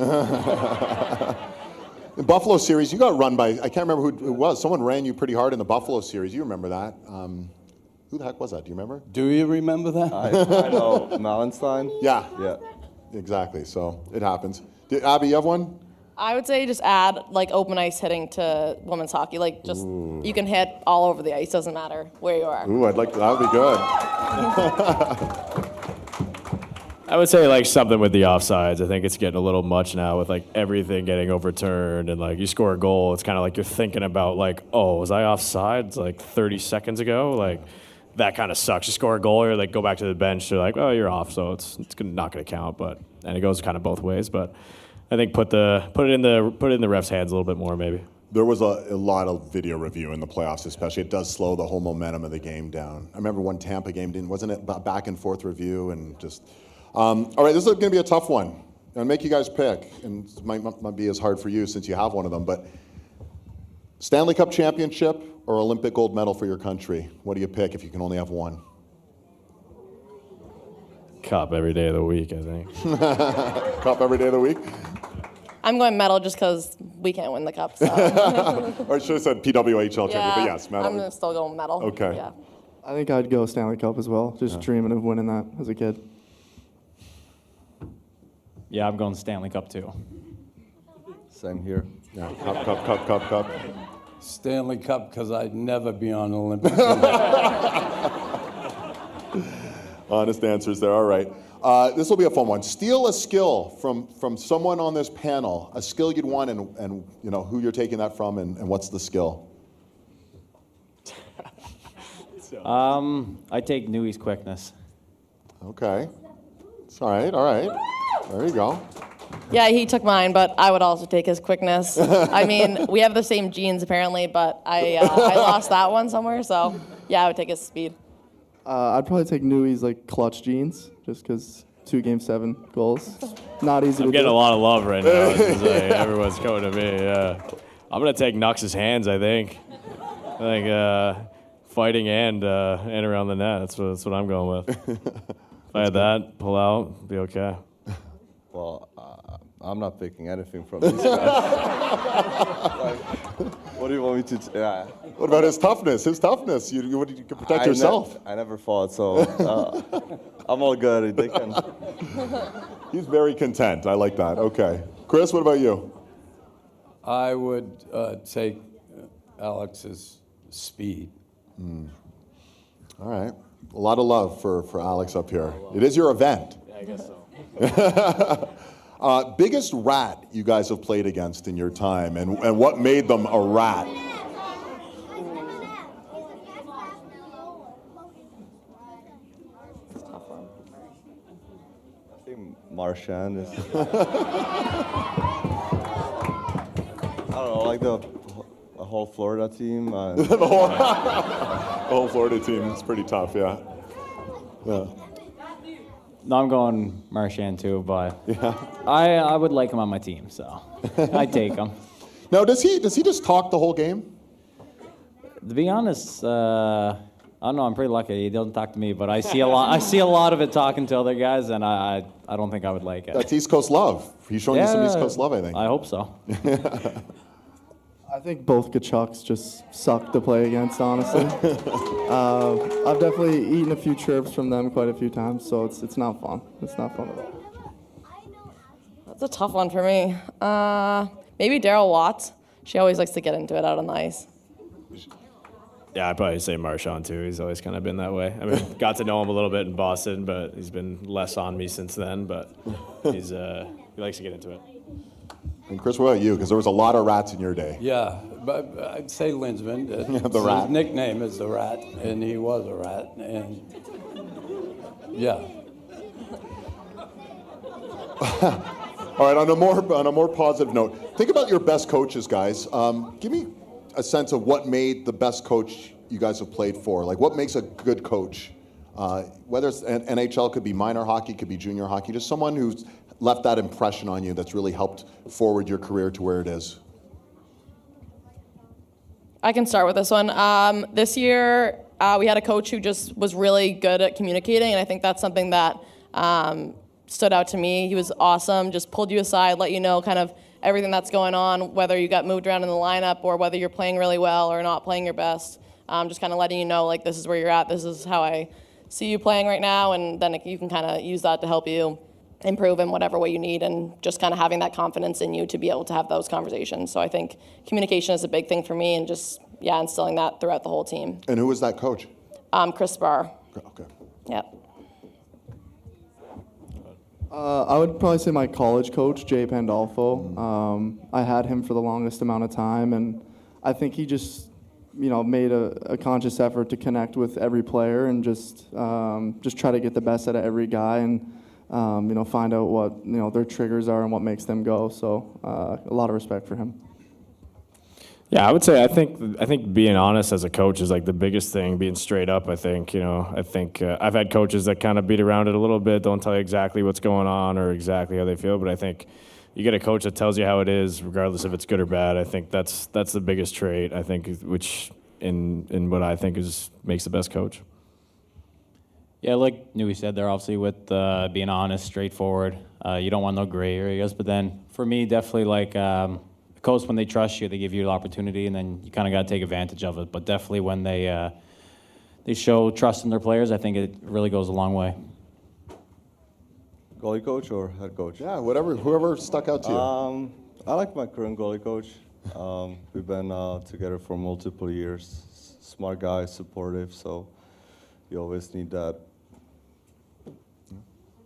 The Buffalo series, you got run by, I can't remember who it was. Someone ran you pretty hard in the Buffalo series. You remember that. Who the heck was that? Do you remember? Do you remember that? I know. Mallenstein? Yeah. Yeah. Exactly. So it happens. Abby, you have one? I would say just add like open ice hitting to women's hockey. Like just you can hit all over the ice. Doesn't matter where you are. Ooh, I'd like to. That would be good. I would say like something with the offsides. I think it's getting a little much now with like everything getting overturned and like you score a goal. It's kind of like you're thinking about like, oh, was I offsides like 30 seconds ago? Like that kind of sucks. You score a goal or like go back to the bench. You're like, oh, you're off, so it's not going to count. And it goes kind of both ways. But I think put it in the ref's hands a little bit more maybe. There was a lot of video review in the playoffs, especially. It does slow the whole momentum of the game down. I remember one Tampa game wasn't it back and forth review and just. All right, this is going to be a tough one. I'll make you guys pick, and it might not be as hard for you since you have one of them, but Stanley Cup championship or Olympic gold medal for your country? What do you pick if you can only have one? Cup every day of the week, I think. Cup every day of the week? I'm going medal just because we can't win the cup. So. Or I should have said PWHL champion, but yes, medal. I'm still going medal. Okay. Yeah. I think I'd go Stanley Cup as well. Just dreaming of winning that as a kid. Yeah, I'm going Stanley Cup too. Same here. Yeah, cup. Stanley Cup because I'd never be on an Olympic team. Honest answers there. All right. This will be a fun one. Steal a skill from someone on this panel, a skill you'd want, and you know who you're taking that from, and what's the skill. I take Newey's quickness. Okay. It's all right. There you go. Yeah, he took mine, but I would also take his quickness. I mean, we have the same genes apparently, but I lost that one somewhere, so yeah, I would take his speed. I'd probably take Newey's like clutch genes, just because 2 Game 7 goals. Not easy to do. I'm getting a lot of love right now. Everyone's coming to me, yeah. I'm going to take Nux's hands, I think. Fighting and around the net, that's what I'm going with. If I had that, pull out, be okay. Well, I'm not picking anything from these guys. What do you want me to? Yeah. What about his toughness? You can protect yourself. I never fought, so I'm all good. They can. He's very content. I like that. Okay, Chris, what about you? I would take Alex's speed. All right, a lot of love for Alex up here. It is your event. Yeah, I guess so. Biggest rat you guys have played against in your time, and what made them a rat? I think Marchand is. I don't know, like the whole Florida team. The whole Florida team is pretty tough, yeah. Yeah. No, I'm going Marchand too, but I would like him on my team, so I'd take him. Now, does he just talk the whole game? To be honest, I don't know. I'm pretty lucky. He doesn't talk to me, but I see a lot. I see a lot of it talking to other guys, and I don't think I would like it. That's East Coast love. He's showing you some East Coast love, I think. I hope so. I think both Kachucks just suck to play against, honestly. I've definitely eaten a few chirps from them quite a few times, so it's not fun. It's not fun at all. That's a tough one for me. Maybe Daryl Watts. She always likes to get into it out on the ice. Yeah, I'd probably say Marchand too. He's always kind of been that way. I mean, got to know him a little bit in Boston, but he's been less on me since then. But he likes to get into it. And Chris, what about you? Because there was a lot of rats in your day. Yeah, but I'd say Linsman. The rat. His nickname is the Rat, and he was a rat. And yeah. All right. On a more positive note, think about your best coaches, guys. Give me a sense of what made the best coach you guys have played for. Like, what makes a good coach? Whether it's NHL, could be minor hockey, could be junior hockey. Just someone who's left that impression on you that's really helped forward your career to where it is. I can start with this one. This year, we had a coach who just was really good at communicating, and I think that's something that stood out to me. He was awesome, just pulled you aside, let you know kind of everything that's going on, whether you got moved around in the lineup or whether you're playing really well or not playing your best. Just kind of letting you know, like, this is where you're at, this is how I see you playing right now, and then you can kind of use that to help you improve in whatever way you need, and just kind of having that confidence in you to be able to have those conversations. So I think communication is a big thing for me, and just, instilling that throughout the whole team. And who was that coach? Chris Barr. Okay. Yep. I would probably say my college coach, Jay Pandolfo. I had him for the longest amount of time, and I think he just, made a conscious effort to connect with every player and just try to get the best out of every guy and, find out what, their triggers are and what makes them go. So a lot of respect for him. Yeah, I would say I think being honest as a coach is like the biggest thing. Being straight up, I think. I've had coaches that kind of beat around it a little bit, don't tell you exactly what's going on or exactly how they feel. But I think you get a coach that tells you how it is, regardless if it's good or bad. I think that's the biggest trait. I think which in what I think makes the best coach. Yeah, like Newey said, they're obviously with being honest, straightforward. You don't want no gray areas. But then for me, definitely like. Coach, when they trust you, they give you the opportunity, and then you kind of got to take advantage of it. But definitely when they show trust in their players, I think it really goes a long way. Goalie coach or head coach? Yeah, whoever stuck out to you. I like my current goalie coach. We've been together for multiple years. Smart guy, supportive, so you always need that.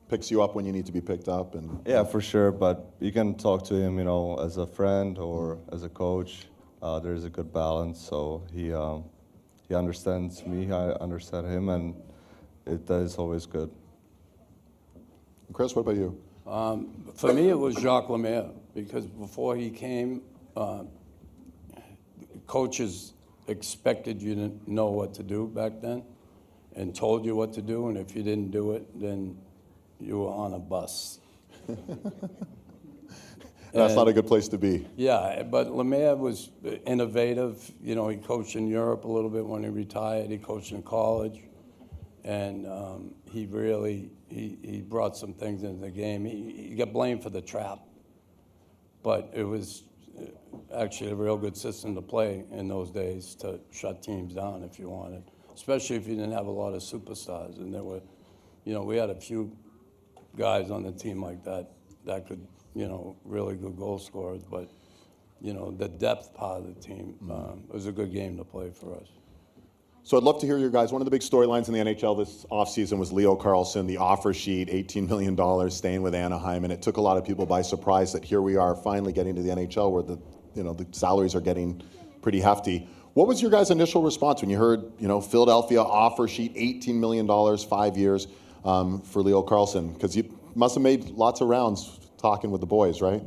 Picks you up when you need to be picked up, and yeah, for sure. But you can talk to him, as a friend or as a coach. There is a good balance. So he understands me, I understand him, and that is always good. Chris, what about you? For me, it was Jacques Lemaire, because before he came, coaches expected you to know what to do back then, and told you what to do, and if you didn't do it, then you were on a bus. That's not a good place to be. Yeah, but Lemaire was innovative. He coached in Europe a little bit when he retired. He coached in college. And he really, he brought some things into the game. He got blamed for the trap. But it was actually a real good system to play in those days to shut teams down if you wanted, especially if you didn't have a lot of superstars. And there were, we had a few guys on the team like that could, really good goal scorers, but, the depth part of the team was a good game to play for us. So I'd love to hear your guys. One of the big storylines in the NHL this offseason was Leo Carlsson, the offer sheet, $18 million, staying with Anaheim, and it took a lot of people by surprise that here we are finally getting to the NHL where the salaries are getting pretty hefty. What was your guys' initial response when you heard, Philadelphia offer sheet, $18 million, 5 years for Leo Carlsson? Because you must have made lots of rounds talking with the boys, right?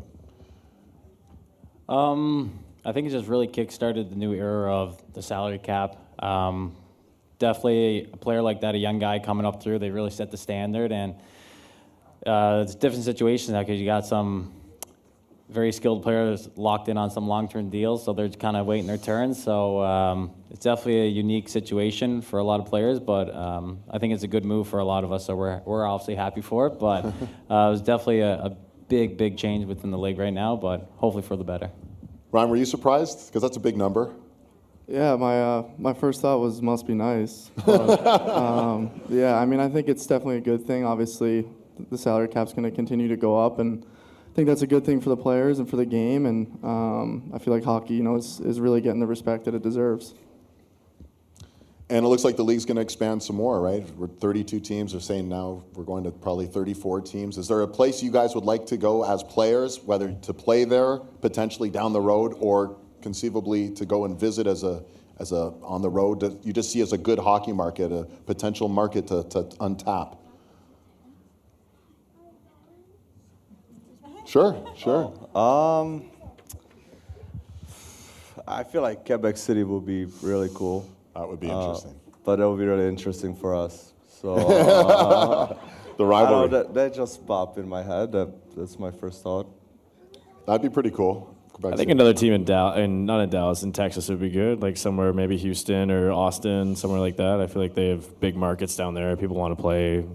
I think it just really kick-started the new era of the salary cap. Definitely a player like that, a young guy coming up through, they really set the standard, and it's a different situation now because you got some very skilled players locked in on some long-term deals, so they're kind of waiting their turn. So it's definitely a unique situation for a lot of players, but I think it's a good move for a lot of us, so we're obviously happy for it, but it was definitely a big, big change within the league right now, but hopefully for the better. Ryan, were you surprised? Because that's a big number. Yeah, my first thought was must be nice. But, yeah, I mean, I think it's definitely a good thing. Obviously, the salary cap's going to continue to go up, and I think that's a good thing for the players and for the game. And I feel like hockey, is really getting the respect that it deserves. And it looks like the league's going to expand some more, right? We're 32 teams. They're saying now we're going to probably 34 teams. Is there a place you guys would like to go as players, whether to play there potentially down the road or conceivably to go and visit as a on the road that you just see as a good hockey market, a potential market to untap? Sure. I feel like Quebec City will be really cool. That would be interesting. But it will be really interesting for us. So the rivalry. I don't know, that just popped in my head. That's my first thought. That'd be pretty cool. I think another team in not in Dallas, in Texas would be good, like somewhere maybe Houston or Austin, somewhere like that. I feel like they have big markets down there. People want to play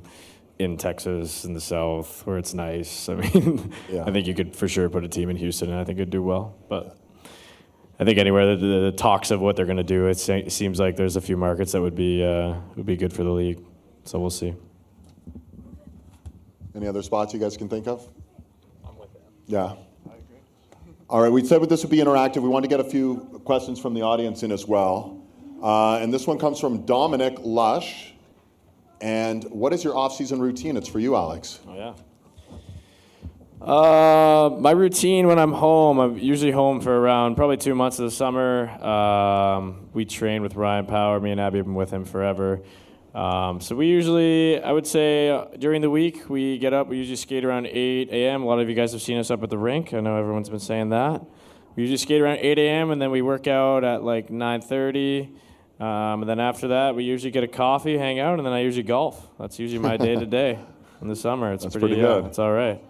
in Texas, in the South, where it's nice. I mean, Yeah. I think you could for sure put a team in Houston, and I think it'd do well. But I think anywhere the talks of what they're going to do, it seems like there's a few markets that would be good for the league. So we'll see. Any other spots you guys can think of? I'm with that. Yeah. All right, we said this would be interactive. We want to get a few questions from the audience in as well. And this one comes from Dominic Lush. And what is your off-season routine? It's for you, Alex. Oh, yeah. My routine when I'm home, I'm usually home for around probably 2 months of the summer. We train with Ryan Power. Me and Abby have been with him forever. So we usually, I would say, during the week, we get up, we usually skate around 8 a.m. A lot of you guys have seen us up at the rink. I know everyone's been saying that. We usually skate around 8 a.m. and then we work out at like 9:30. And then after that, we usually get a coffee, hang out, and then I usually golf. That's usually my day-to-day in the summer. That's pretty good. It's all right.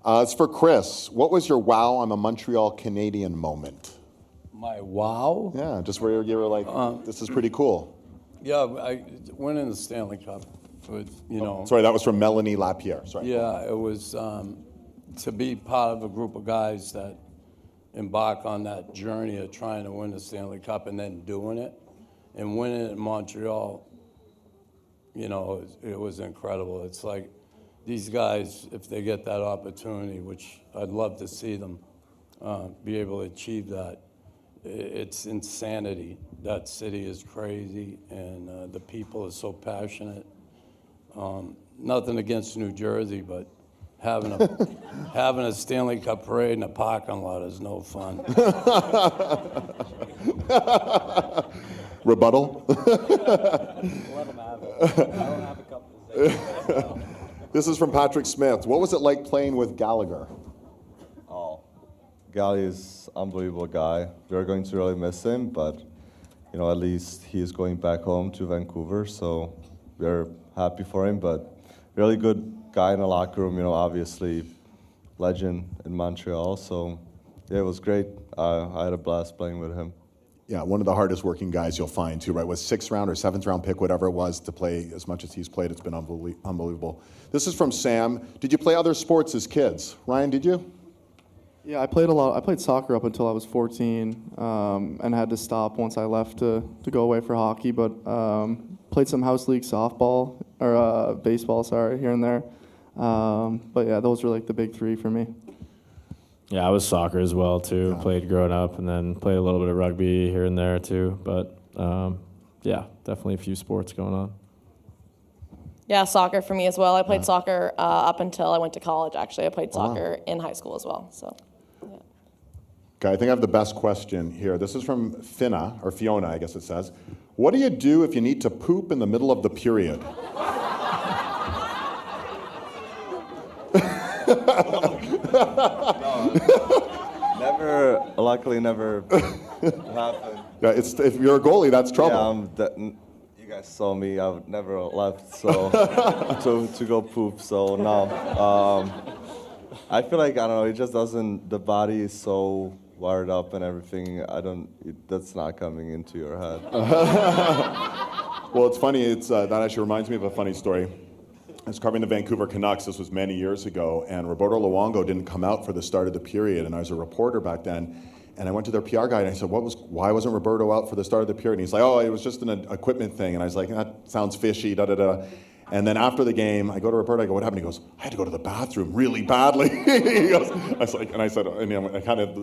It's for Chris. What was your wow, I'm a Montreal Canadian moment? My wow? Yeah, just where you were like, this is pretty cool. Yeah, I winning the Stanley Cup. Sorry, that was from Melanie Lapierre. Sorry. Yeah, it was to be part of a group of guys that embark on that journey of trying to win the Stanley Cup and then doing it. And winning it in Montreal, it was incredible. It's like these guys, if they get that opportunity, which I'd love to see them be able to achieve that, it's insanity. That city is crazy, and the people are so passionate. Nothing against New Jersey, but having a Stanley Cup parade in a parking lot is no fun. Rebuttal? This is from Patrick Smith. What was it like playing with Gallagher? Oh, Gally is an unbelievable guy. We're going to really miss him, but at least he is going back home to Vancouver, so we're happy for him. But really good guy in the locker room, obviously legend in Montreal. So yeah, it was great. I had a blast playing with him. Yeah, one of the hardest working guys you'll find too, right? With 6th round or 7th round pick, whatever it was, to play as much as he's played, it's been unbelievable. This is from Sam. Did you play other sports as kids? Ryan, did you? Yeah, I played a lot. I played soccer up until I was 14, and had to stop once I left to go away for hockey. But played some house league softball or baseball, here and there. But yeah, those were like the big 3 for me. Yeah, I was soccer as well too. Played growing up, and then played a little bit of rugby here and there too. But yeah, definitely a few sports going on. Yeah, soccer for me as well. I played soccer up until I went to college, actually. I played soccer in high school as well. So. Okay, I think I have the best question here. This is from Fiona, I guess it says. What do you do if you need to poop in the middle of the period? Luckily never happened. Yeah, if you're a goalie, that's trouble. Yeah, you guys saw me, I've never left, so, to go poop, so no. I feel like, I don't know, it just doesn't, the body is so wired up and everything, that's not coming into your head. Well, it's funny, that actually reminds me of a funny story. I was covering the Vancouver Canucks, this was many years ago, and Roberto Luongo didn't come out for the start of the period, and I was a reporter back then, and I went to their PR guy and I said, why wasn't Roberto out for the start of the period? And he's like, oh, it was just an equipment thing, and I was like, that sounds fishy, da-da-da. And then after the game, I go to Roberto, I go, what happened? He goes, I had to go to the bathroom really badly. He goes, I kind of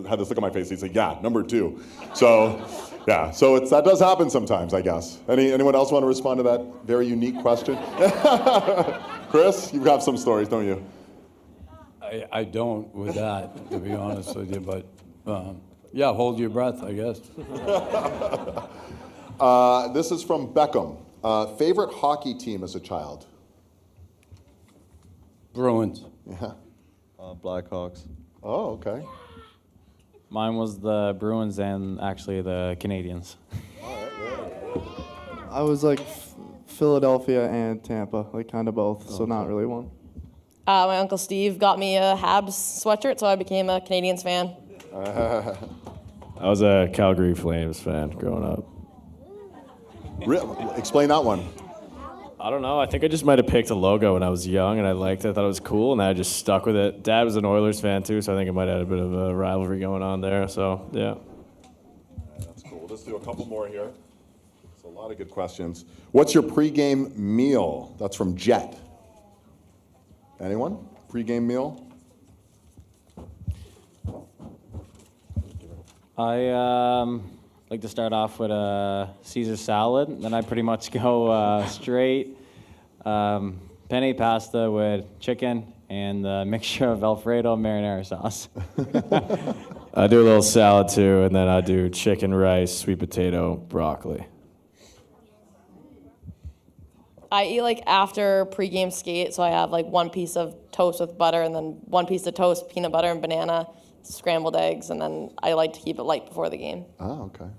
had this look on my face. He said, yeah, number 2. So, yeah, so that does happen sometimes, I guess. Anyone else want to respond to that very unique question? Chris, you've got some stories, don't you? I don't with that, to be honest with you, but yeah, hold your breath, I guess. This is from Beckham. Favorite hockey team as a child? Bruins. Yeah. Blackhawks. Oh, okay. Mine was the Bruins and actually the Canadians. I was like Philadelphia and Tampa, like kind of both, so not really one. My Uncle Steve got me a Habs sweatshirt, so I became a Canadiens fan. I was a Calgary Flames fan growing up. Explain that one. I don't know. I think I just might have picked a logo when I was young, and I liked it. I thought it was cool, and I just stuck with it. Dad was an Oilers fan, too, so I think it might have had a bit of a rivalry going on there. So, yeah. That's cool. We'll just do a couple more here. There's a lot of good questions. What's your pregame meal? That's from Jet. Anyone? Pregame meal? I like to start off with a Caesar salad, then I pretty much go straight penne pasta with chicken and a mixture of Alfredo marinara sauce. I do a little salad too, and then I do chicken, rice, sweet potato, broccoli. I eat like after pregame skate, so I have like one piece of toast with butter and then one piece of toast, peanut butter and banana, scrambled eggs, and then I like to keep it light before the game. Oh, okay.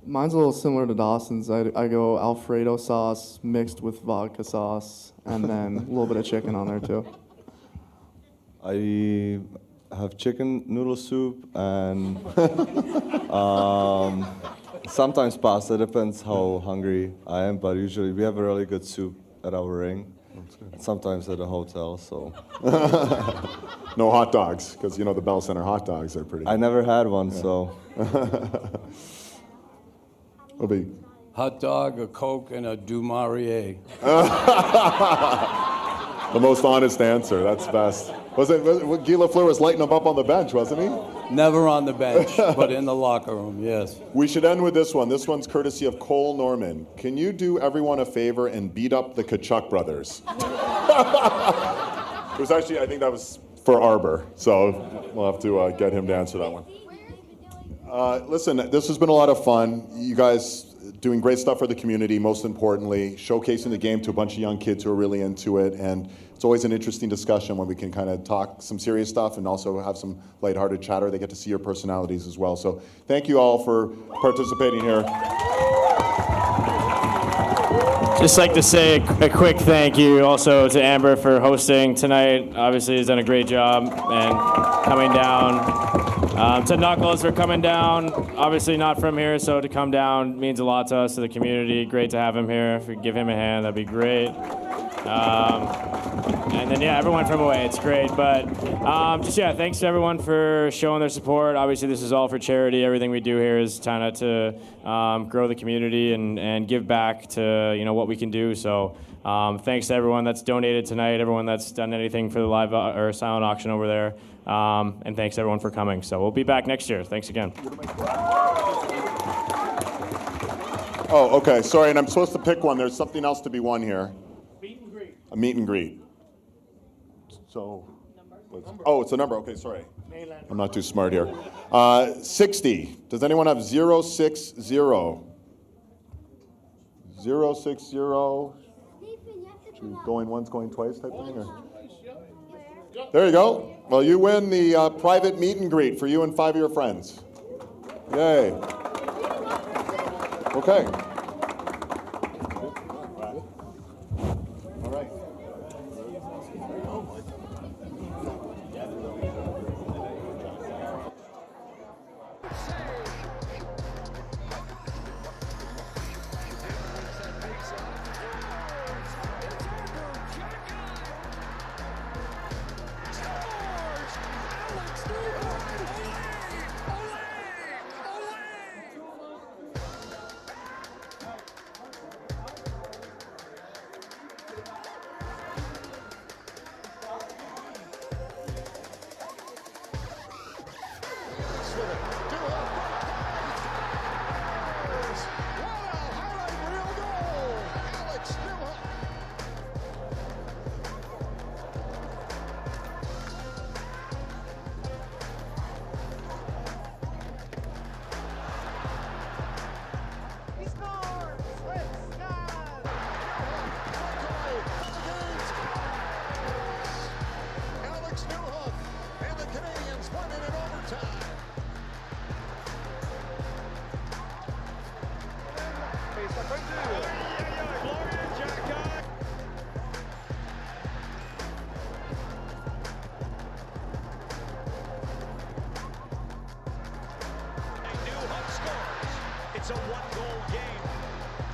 Mine's a little similar to Dawson's. I go Alfredo sauce mixed with vodka sauce, and then a little bit of chicken on there too. I have chicken noodle soup and sometimes pasta. Depends how hungry I am, but usually we have a really good soup at our ring. Sometimes at a hotel, so. No hot dogs, because you know the Bell Center hot dogs are pretty. I never had one, so. What'll be? Hot dog, a Coke, and a Du Maurier. The most honest answer. That's best. Guy Lafleur was lighting him up on the bench, wasn't he? Never on the bench, but in the locker room, yes. We should end with this one. This one's courtesy of Cole Norman. Can you do everyone a favor and beat up the Kachuk brothers? It was actually, I think that was for Arbor, so we'll have to get him to answer that one. Listen, this has been a lot of fun. You guys doing great stuff for the community, most importantly, showcasing the game to a bunch of young kids who are really into it, and it's always an interesting discussion when we can kind of talk some serious stuff and also have some lighthearted chatter. They get to see your personalities as well. So thank you all for participating here. Just like to say a quick thank you also to Amber for hosting tonight. Obviously, he's done a great job and coming down. To Knuckles for coming down. Obviously not from here, so to come down means a lot to us, to the community. Great to have him here. If we could give him a hand, that'd be great. And then, yeah, everyone from away, it's great. But thanks to everyone for showing their support. Obviously, this is all for charity. Everything we do here is kind of to grow the community and give back to, what we can do. So thanks to everyone that's donated tonight, everyone that's done anything for the live or silent auction over there. And thanks everyone for coming. So we'll be back next year. Thanks again. Oh, okay. Sorry, and I'm supposed to pick one. There's something else to be won here. Meet and greet. A meet and greet. So, it's a number. Okay, sorry. I'm not too smart here. 60. Does anyone have 060? 060. Going once, going twice type thing? Or? There you go. Well, you win the private meet and greet for you and 5 of your friends. Yay. Okay. All right. Alex Newhook and the Canadians won it in overtime. Newhook scores. It's a one-goal game.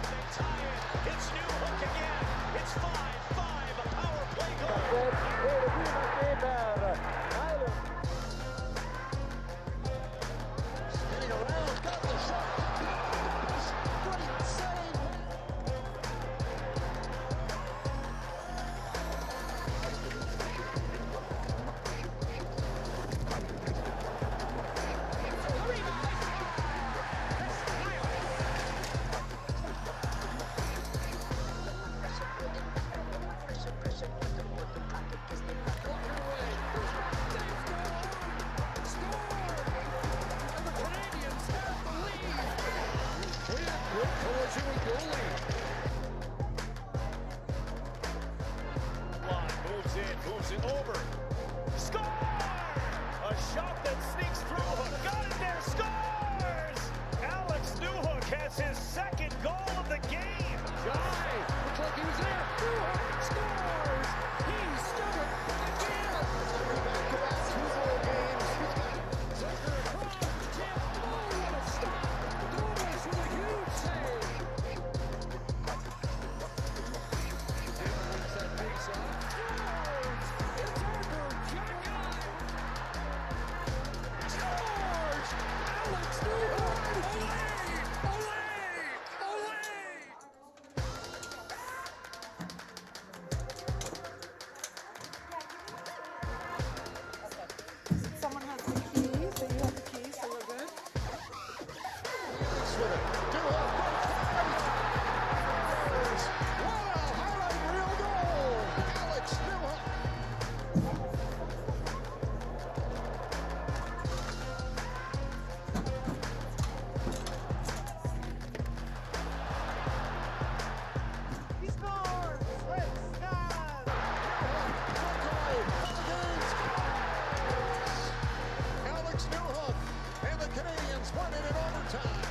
They tie it. It's Newhook again. It's 5-5, a power play goal. Spinning around, got the shot. Great save. Moves it over. Score! A shot that sneaks through. Got it there. Scores! Alex Newhook has his second goal of the game. Jai, looks like he was there. Newhook scores! He stood it again. Back-to-back 2-goal games. Tucker across the tip. Oh, what a stop. Gomez with a huge save. Wins that face-off. Someone has the keys, so you have the keys, so we're good. Alex Newhook. He scores! Let's go! Alex Newhook and the Canadians won it in overtime.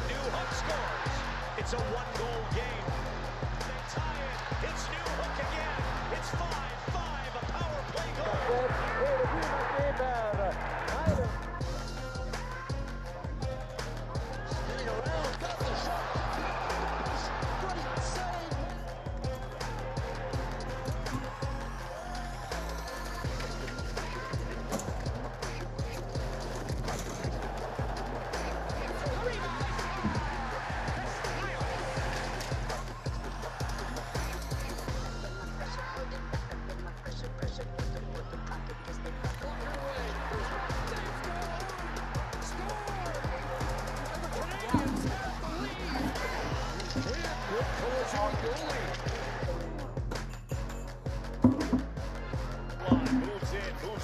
Newhook scores. It's a one-goal game. They tie it. It's Newhook again. It's 5-5, a power play goal. Spinning around, got the shot. Great save.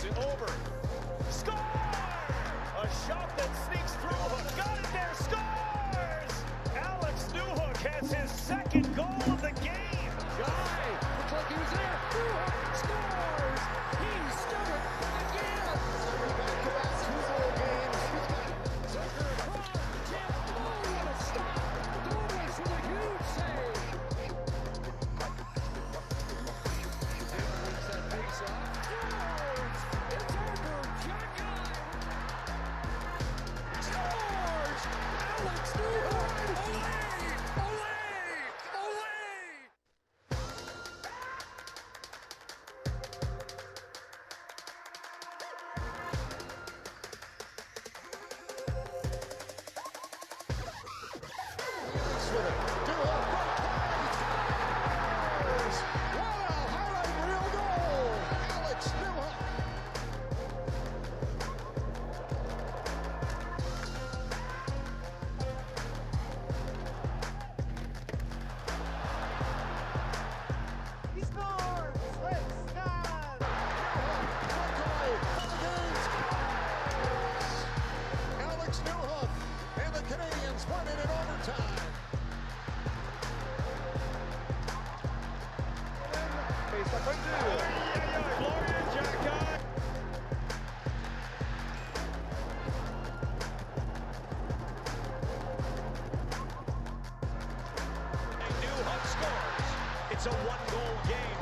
moves it over. Score! A shot that sneaks through hook. Got it there. Scores! Alex Newhook has his second goal of the game. Guy, looks like he was there. Newhook scores! He stood it again! Back-to-back 2-0 games. Zucker across the tip. Oh, what a stop! Douglas with a huge save. Wins that face-off. Scores! It's over. Jack Guy scores! Alex Newhook! Ole! Ole! Ole! with it. Newhook from Clyde. Wow, highlight reel goal. Alex Newhook. He scores. Let's score. Alex Newhook and the Canadians won it in overtime. Face up by two. Florian Jack. Newhook scores. It's a one-goal game.